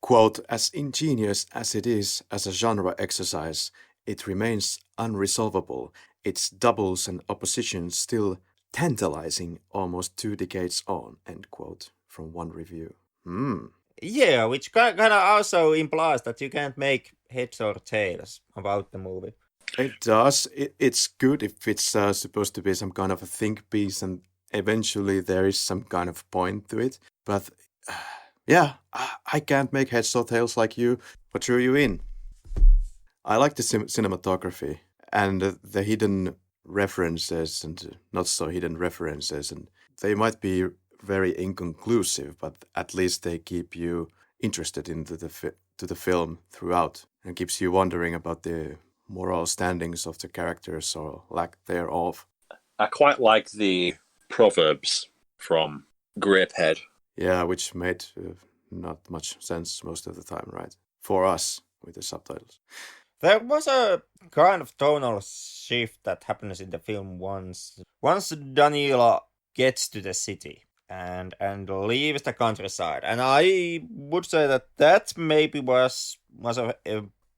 Quote, as ingenious as it is as a genre exercise, it remains unresolvable, its doubles and oppositions still tantalizing almost 2 decades on, end quote, from one review. Yeah, which kind of also implies that you can't make heads or tails about the movie. It does. It's good if it's supposed to be some kind of a think piece and eventually there is some kind of point to it. But yeah, I can't make heads or tails like you. What drew you in? I like the cinematography and the hidden references and not so hidden references. And they might be very inconclusive, but at least they keep you interested into the film throughout and keeps you wondering about the moral standings of the characters or lack thereof. I quite like the proverbs from Grapehead. Yeah, which made not much sense most of the time, right? For us, with the subtitles. There was a kind of tonal shift that happens in the film once Danila gets to the city and leaves the countryside. And I would say that maybe was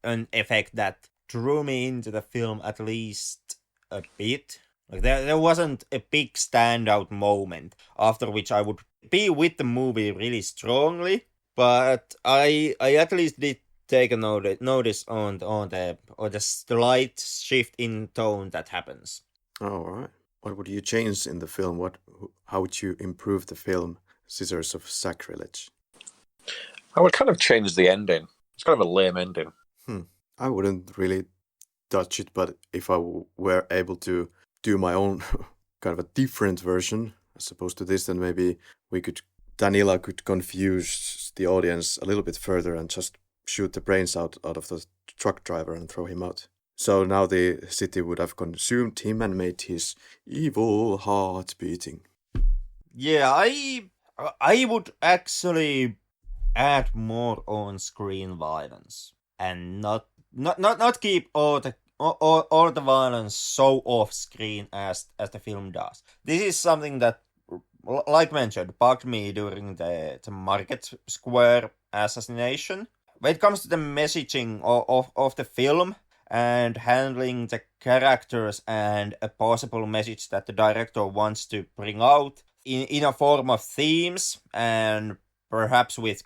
an effect that drew me into the film at least a bit. Like, there wasn't a big standout moment after which I would be with the movie really strongly, but I at least did take a notice on the slight shift in tone that happens. All right. What would you change in the film? How would you improve the film Scissors of Sacrilege? I would kind of change the ending. It's kind of a lame ending. I wouldn't really touch it, but if I were able to do my own kind of a different version as opposed to this, then maybe Danila could confuse the audience a little bit further and just shoot the brains out of the truck driver and throw him out. So now the city would have consumed him and made his evil heart beating. Yeah, I would actually add more on-screen violence and not keep all the violence so off-screen as the film does. This is something that, like mentioned, bugged me during the Market Square assassination. When it comes to the messaging of the film and handling the characters and a possible message that the director wants to bring out in a form of themes and perhaps with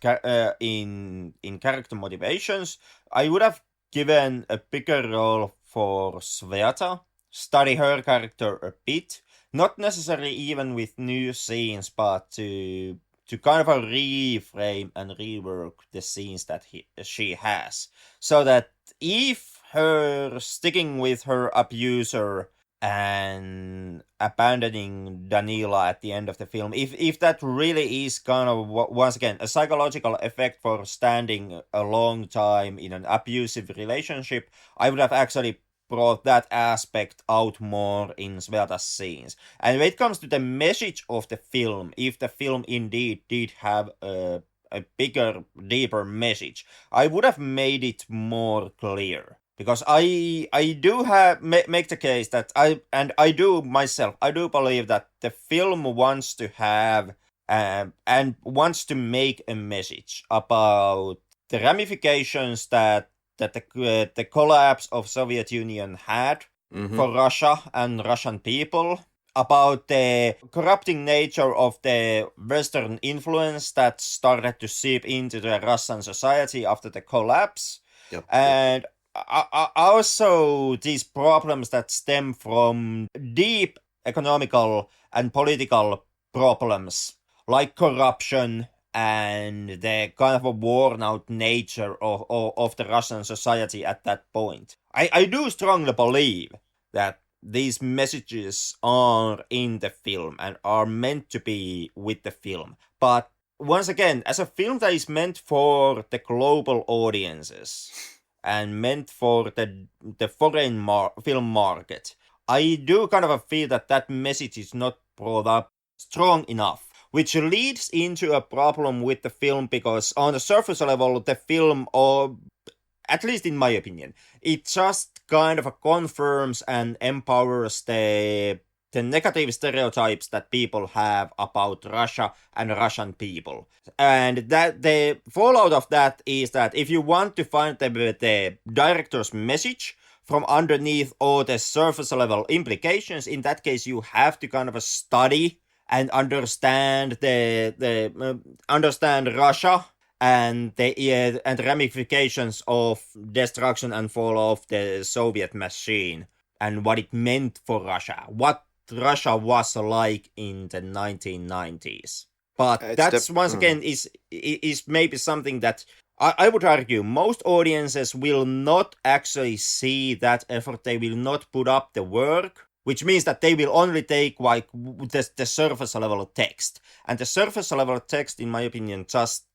in character motivations, I would have given a bigger role for Sveta, study her character a bit, not necessarily even with new scenes, but to kind of reframe and rework the scenes that she has, so that if her sticking with her abuser and abandoning Danila at the end of the film, if that really is kind of, once again, a psychological effect for standing a long time in an abusive relationship, I would have actually brought that aspect out more in Sveta's scenes. And when it comes to the message of the film, if the film indeed did have a bigger, deeper message, I would have made it more clear. Because I do have make the case that I do believe that the film wants to have and wants to make a message about the ramifications that the collapse of Soviet Union had for Russia and Russian people, about the corrupting nature of the Western influence that started to seep into the Russian society after the collapse, and also these problems that stem from deep economical and political problems like corruption and the kind of a worn-out nature of the Russian society at that point. I do strongly believe that these messages are in the film and are meant to be with the film. But once again, as a film that is meant for the global audiences and meant for the foreign film market, I do kind of feel that message is not brought up strong enough, which leads into a problem with the film, because on the surface level, the film, or at least in my opinion, it just kind of confirms and empowers the negative stereotypes that people have about Russia and Russian people. And that the fallout of that is that if you want to find the director's message from underneath all the surface level implications, in that case you have to kind of study and understand understand Russia and the ramifications of destruction and fall of the Soviet machine and what it meant for Russia, what Russia was like in the 1990s. But that's once again is maybe something that I would argue most audiences will not actually see that effort. They will not put up the work, which means that they will only take like the surface level text. And the surface level text, in my opinion, just,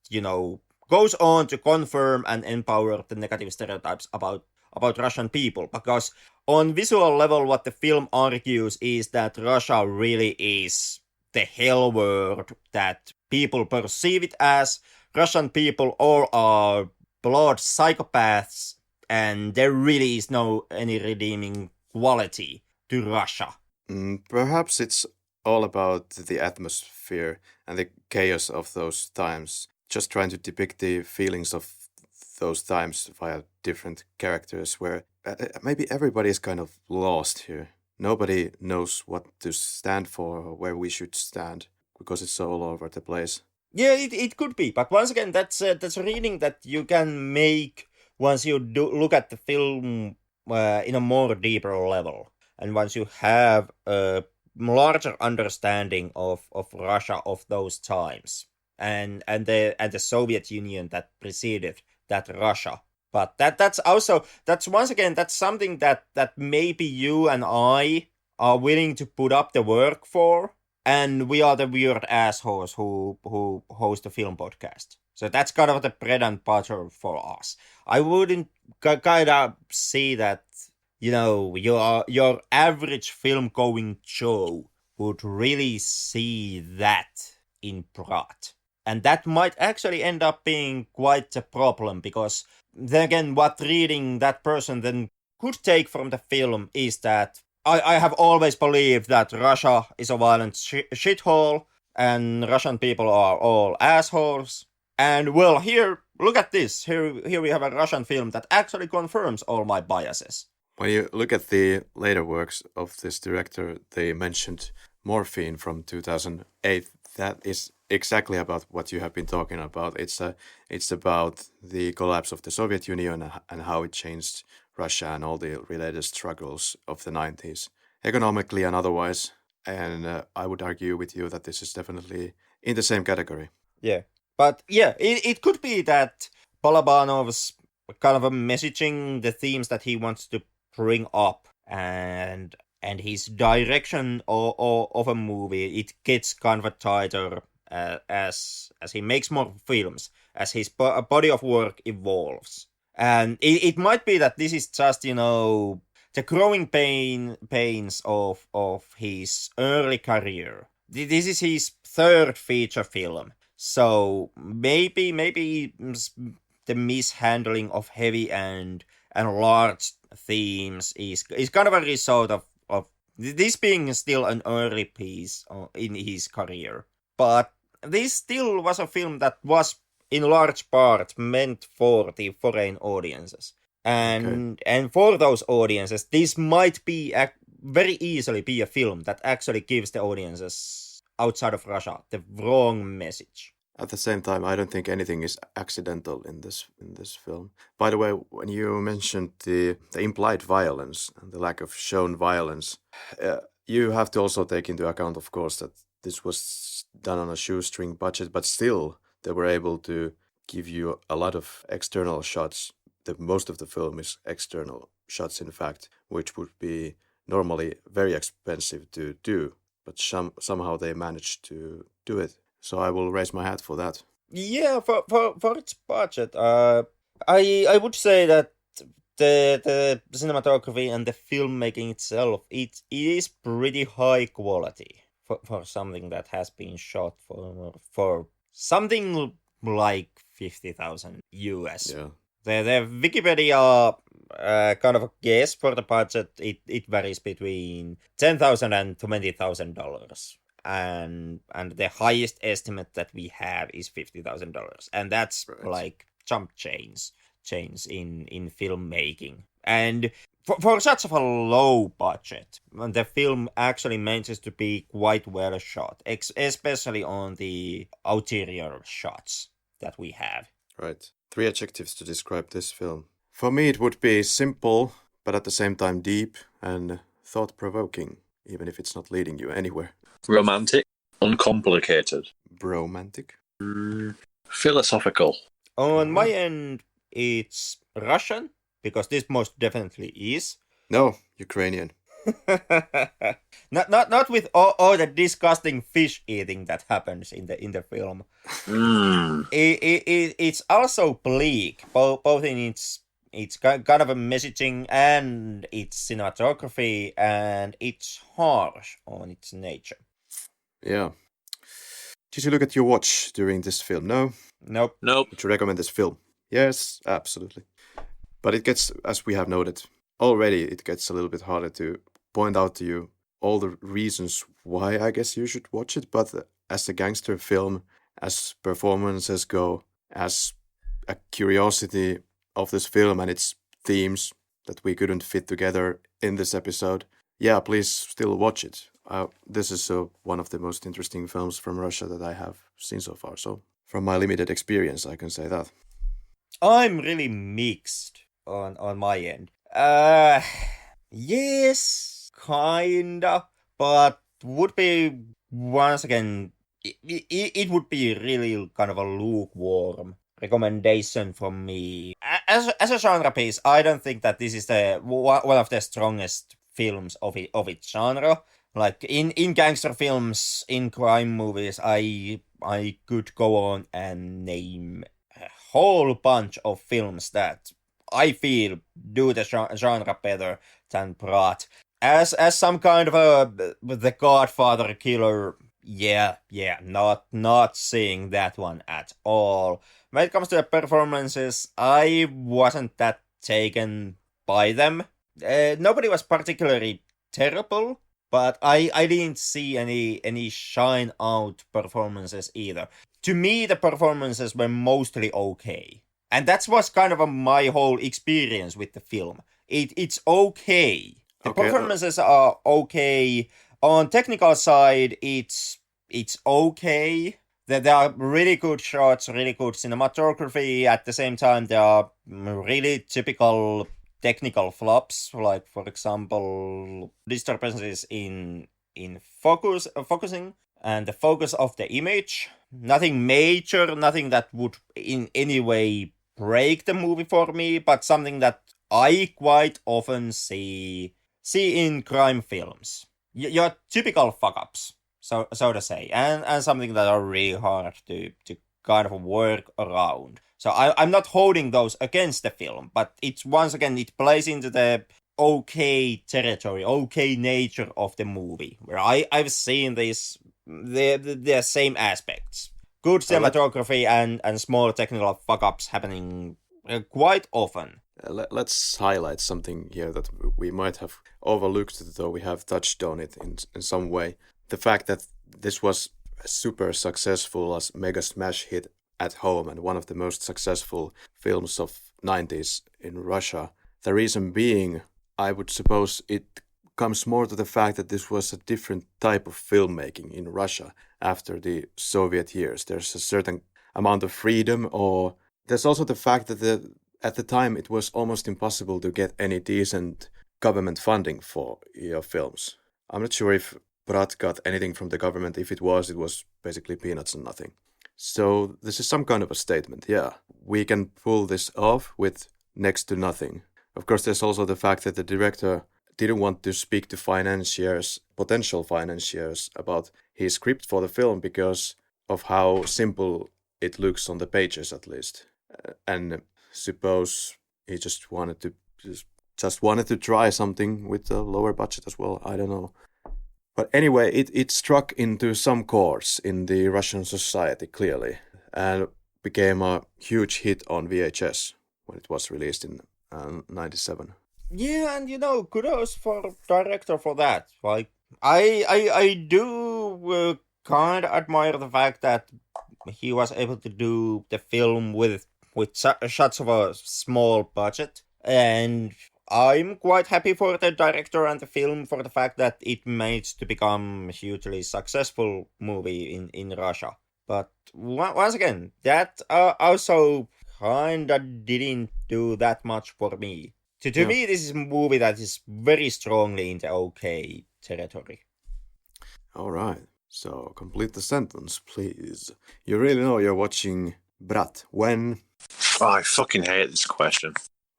goes on to confirm and empower the negative stereotypes about Russian people. Because on visual level, what the film argues is that Russia really is the hell world that people perceive it as. Russian people all are blood psychopaths, and there really is no any redeeming quality to Russia. Perhaps it's all about the atmosphere and the chaos of those times, just trying to depict the feelings of those times via different characters, where maybe everybody is kind of lost here. Nobody knows what to stand for or where we should stand, because it's all over the place. Yeah, it could be, but once again, that's a reading that you can make once you look at the film in a more deeper level, and once you have a larger understanding of Russia of those times, and the Soviet Union that preceded that Russia. But that's once again, that's something that maybe you and I are willing to put up the work for. And we are the weird assholes who host a film podcast. So that's kind of the bread and butter for us. I wouldn't kind of see that your average film-going Joe would really see that in Brat. And that might actually end up being quite a problem, because then again, what reading that person then could take from the film is that I have always believed that Russia is a violent shithole, and Russian people are all assholes. And well, here, look at this. Here we have a Russian film that actually confirms all my biases. When you look at the later works of this director, they mentioned Morphine from 2008. That is exactly about what you have been talking about. It's about the collapse of the Soviet Union and how it changed Russia and all the related struggles of the 90s, economically and otherwise. And I would argue with you that this is definitely in the same category. Yeah. But yeah, it could be that Balabanov's kind of a messaging, the themes that he wants to bring up, and his direction of a movie, it gets kind of tighter as he makes more films, as his body of work evolves. And it might be that this is just, the growing pains of his early career. This is his third feature film. So maybe the mishandling of heavy and large themes is kind of a result of this being still an early piece in his career. But this still was a film that was in large part meant for the foreign audiences. And for those audiences, this might be very easily be a film that actually gives the audiences outside of Russia the wrong message. At the same time, I don't think anything is accidental in this film. By the way, when you mentioned the implied violence and the lack of shown violence, you have to also take into account, of course, that this was done on a shoestring budget, but still they were able to give you a lot of external shots. Most of the film is external shots, in fact, which would be normally very expensive to do, but somehow they managed to do it. So I will raise my hat for that. Yeah, for its budget, I would say that the cinematography and the filmmaking itself, it is pretty high quality for something that has been shot for something like 50,000 US. Yeah. The Wikipedia kind of a guess for the budget, it varies between $10,000 and $20,000. And the highest estimate that we have is $50,000, and that's right. Like jump change in filmmaking. And for such of a low budget, the film actually manages to be quite well shot, especially on the ulterior shots that we have. Right. 3 adjectives to describe this film. For me, it would be simple, but at the same time deep and thought-provoking, even if it's not leading you anywhere. Romantic, uncomplicated. Bromantic. Philosophical. On my end, it's Russian, because this most definitely is. No, Ukrainian. not with all the disgusting fish eating that happens in the film. It's also bleak, both in its kind of a messaging and its cinematography, and it's harsh on its nature. Yeah. Did you look at your watch during this film? No? Nope. Would you recommend this film? Yes, absolutely. But it gets, as we have noted already, it gets a little bit harder to point out to you all the reasons why I guess you should watch it. But as a gangster film, as performances go, as a curiosity of this film and its themes that we couldn't fit together in this episode, yeah, please still watch it. This is one of the most interesting films from Russia that I have seen so far. So from my limited experience, I can say that. I'm really mixed on my end. Yes, kinda, but would be, once again, it would be really kind of a lukewarm recommendation from me. As a genre piece, I don't think that this is one of the strongest films of its genre. Like in gangster films, in crime movies, I could go on and name a whole bunch of films that I feel, do the genre better than Brat. As some kind of the Godfather killer, not seeing that one at all. When it comes to the performances, I wasn't that taken by them. Nobody was particularly terrible, but I didn't see any shine out performances either. To me, the performances were mostly okay. And that was kind of my whole experience with the film. It's okay. The performances are okay. On technical side, it's okay. There are really good shots, really good cinematography. At the same time, there are really typical technical flops, like, for example, disturbances in focusing and the focus of the image. Nothing major, nothing that would in any way break the movie for me, but something that I quite often see in crime films. Your typical fuck-ups, so to say, and something that are really hard to kind of work around. So I'm not holding those against the film, but it's, once again, it plays into the okay territory, okay nature of the movie, where I've seen the same aspects. Good cinematography and small technical fuck-ups happening quite often. Let's highlight something here that we might have overlooked, though we have touched on it in some way. The fact that this was a super successful as mega smash hit at home and one of the most successful films of 90s in Russia. The reason being, I would suppose it comes more to the fact that this was a different type of filmmaking in Russia after the Soviet years. There's a certain amount of freedom, or there's also the fact that at the time it was almost impossible to get any decent government funding for your films. I'm not sure if Brat got anything from the government. If it was basically peanuts and nothing. So this is some kind of a statement. Yeah, we can pull this off with next to nothing. Of course, there's also the fact that the director didn't want to speak to potential financiers, about his script for the film because of how simple it looks on the pages, at least. And suppose he just wanted to try something with a lower budget as well. I don't know. But anyway, it struck into some chords in the Russian society, clearly, and became a huge hit on VHS when it was released in 97. Yeah, and kudos for director for that. Like, I do kind of admire the fact that he was able to do the film with shots of a small budget, and I'm quite happy for the director and the film for the fact that it managed to become a hugely successful movie in Russia. But once again, that also kinda didn't do that much for me. To me, this is a movie that is very strongly in the okay territory. All right. So complete the sentence, please. You really know you're watching Brat when? Oh, I fucking hate this question.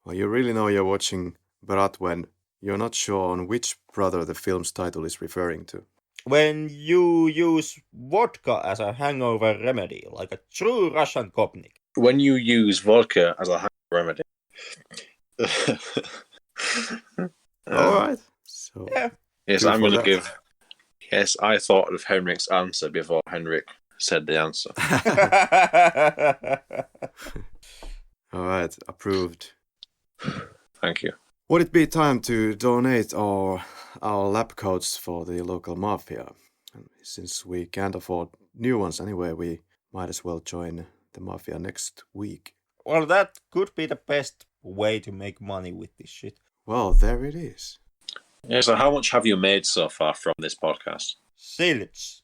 Well, you really know you're watching Brat when you're not sure on which brother the film's title is referring to. When you use vodka as a hangover remedy, like a true Russian gopnik. When you use vodka as a hangover remedy. All right. So, yeah. Yes, I'm going to give... Yes, I thought of Henrik's answer before Henrik said the answer. All right, approved. Thank you. Would it be time to donate our lab coats for the local mafia? Since we can't afford new ones anyway, we might as well join the mafia next week. Well, that could be the best way to make money with this shit. Well, there it is. Yeah, so how much have you made so far from this podcast? Silage.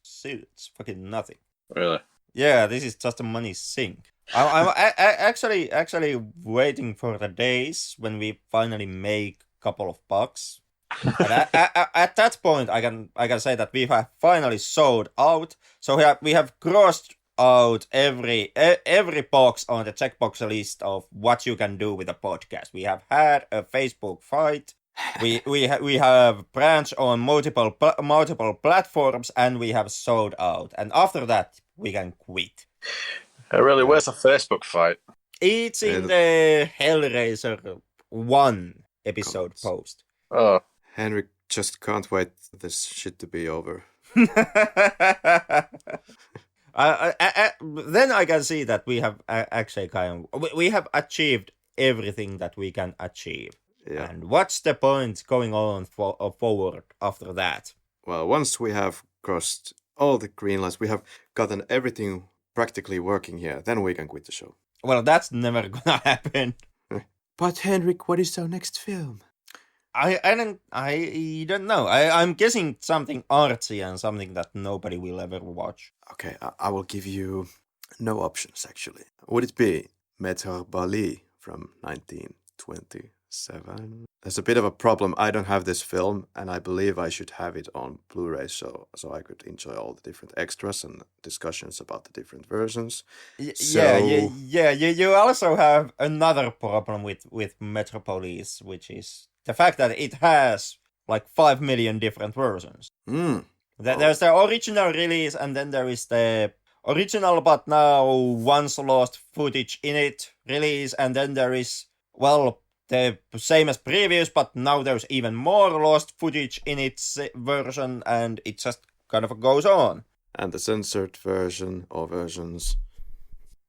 Fucking nothing. Really? Yeah, this is just a money sink. I'm actually waiting for the days when we finally make a couple of bucks. And at that point, I can say that we have finally sold out. So we have crossed out every box on the checkbox list of what you can do with a podcast. We have had a Facebook fight. We have branched on multiple platforms, and we have sold out. And after that, we can quit. Really, where's the Facebook fight? It's in the Hellraiser 1 episode post. Oh. Henrik just can't wait for this shit to be over. Then I can see that we have actually we have achieved everything that we can achieve. Yeah. And what's the point going on forward after that? Well, once we have crossed all the green lights, we have gotten everything practically working here, then we can quit the show. Well, that's never gonna happen. But Henrik, what is our next film? I don't know. I'm guessing something artsy and something that nobody will ever watch. Okay, I will give you no options, actually. Would it be Metropolis from 1927? There's a bit of a problem. I don't have this film, and I believe I should have it on Blu-ray so I could enjoy all the different extras and discussions about the different versions. You also have another problem with Metropolis, which is the fact that it has like 5 million different versions. There's the original release, and then there is the original but now once lost footage in it release, and then there is, well, the same as previous, but now there's even more lost footage in its version, and it just kind of goes on. And the censored version or versions.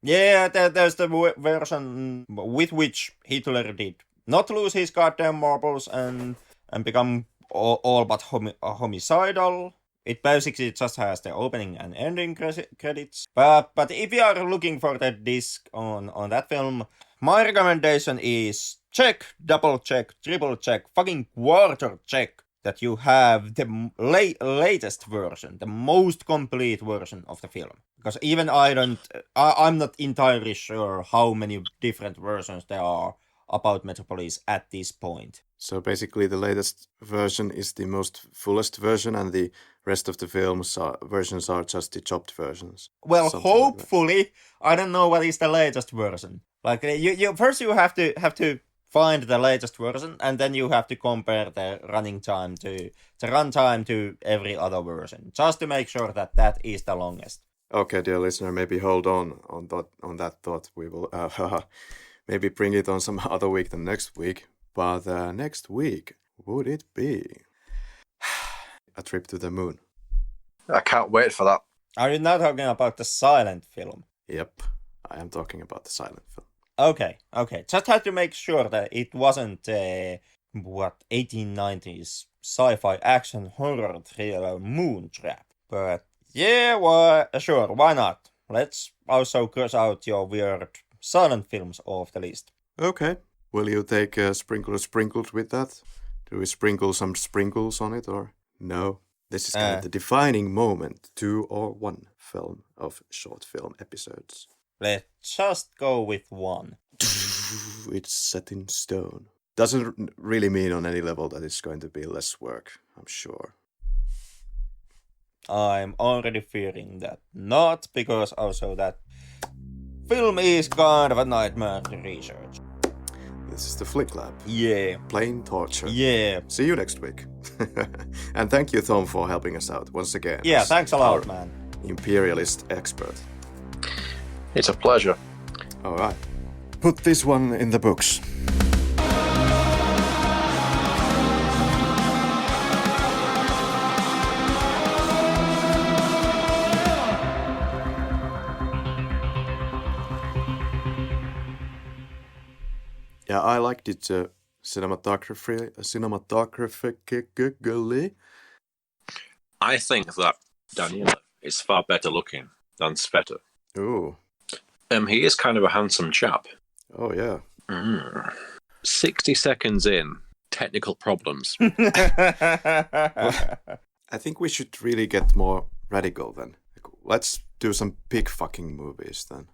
Yeah, there's the version with which Hitler did not lose his goddamn marbles and become all but homicidal. It basically just has the opening and ending credits. But if you are looking for the disc on that film, my recommendation is check, double check, triple check, fucking quarter check that you have the latest version, the most complete version of the film. Because even I'm not entirely sure how many different versions there are about Metropolis at this point. So basically the latest version is the most fullest version, and the rest of the versions are just the chopped versions. Well, Something hopefully, like I don't know what is the latest version. Like you first you have to find the latest version, and then you have to compare the runtime to every other version, just to make sure that is the longest. Okay, dear listener, maybe hold on that thought. We will maybe bring it on some other week than next week. But next week, would it be a trip to the moon? I can't wait for that. Are you not talking about the silent film? Yep, I am talking about the silent film. Okay. Just had to make sure that it wasn't 1890s sci-fi action horror thriller Moontrap. But yeah, well, sure, why not? Let's also cross out your weird silent films off the list. Okay. Will you take sprinkled with that? Do we sprinkle some sprinkles on it or no? This is kind of the defining moment, 2 or 1 film of short film episodes. Let's just go with 1. It's set in stone. Doesn't really mean on any level that it's going to be less work, I'm sure. I'm already fearing that not, because also that film is kind of a nightmare to research. This is the Flick Lab. Yeah. Plain torture. Yeah. See you next week. And thank you, Tom, for helping us out once again. Yeah, thanks a lot, man. Imperialist expert. It's a pleasure. All right. Put this one in the books. Yeah, I liked it cinematographically. I think that Danila is far better looking than Sveta. Ooh. He is kind of a handsome chap. Oh, yeah. 60 seconds in, technical problems. I think we should really get more radical then. Let's do some pig fucking movies then.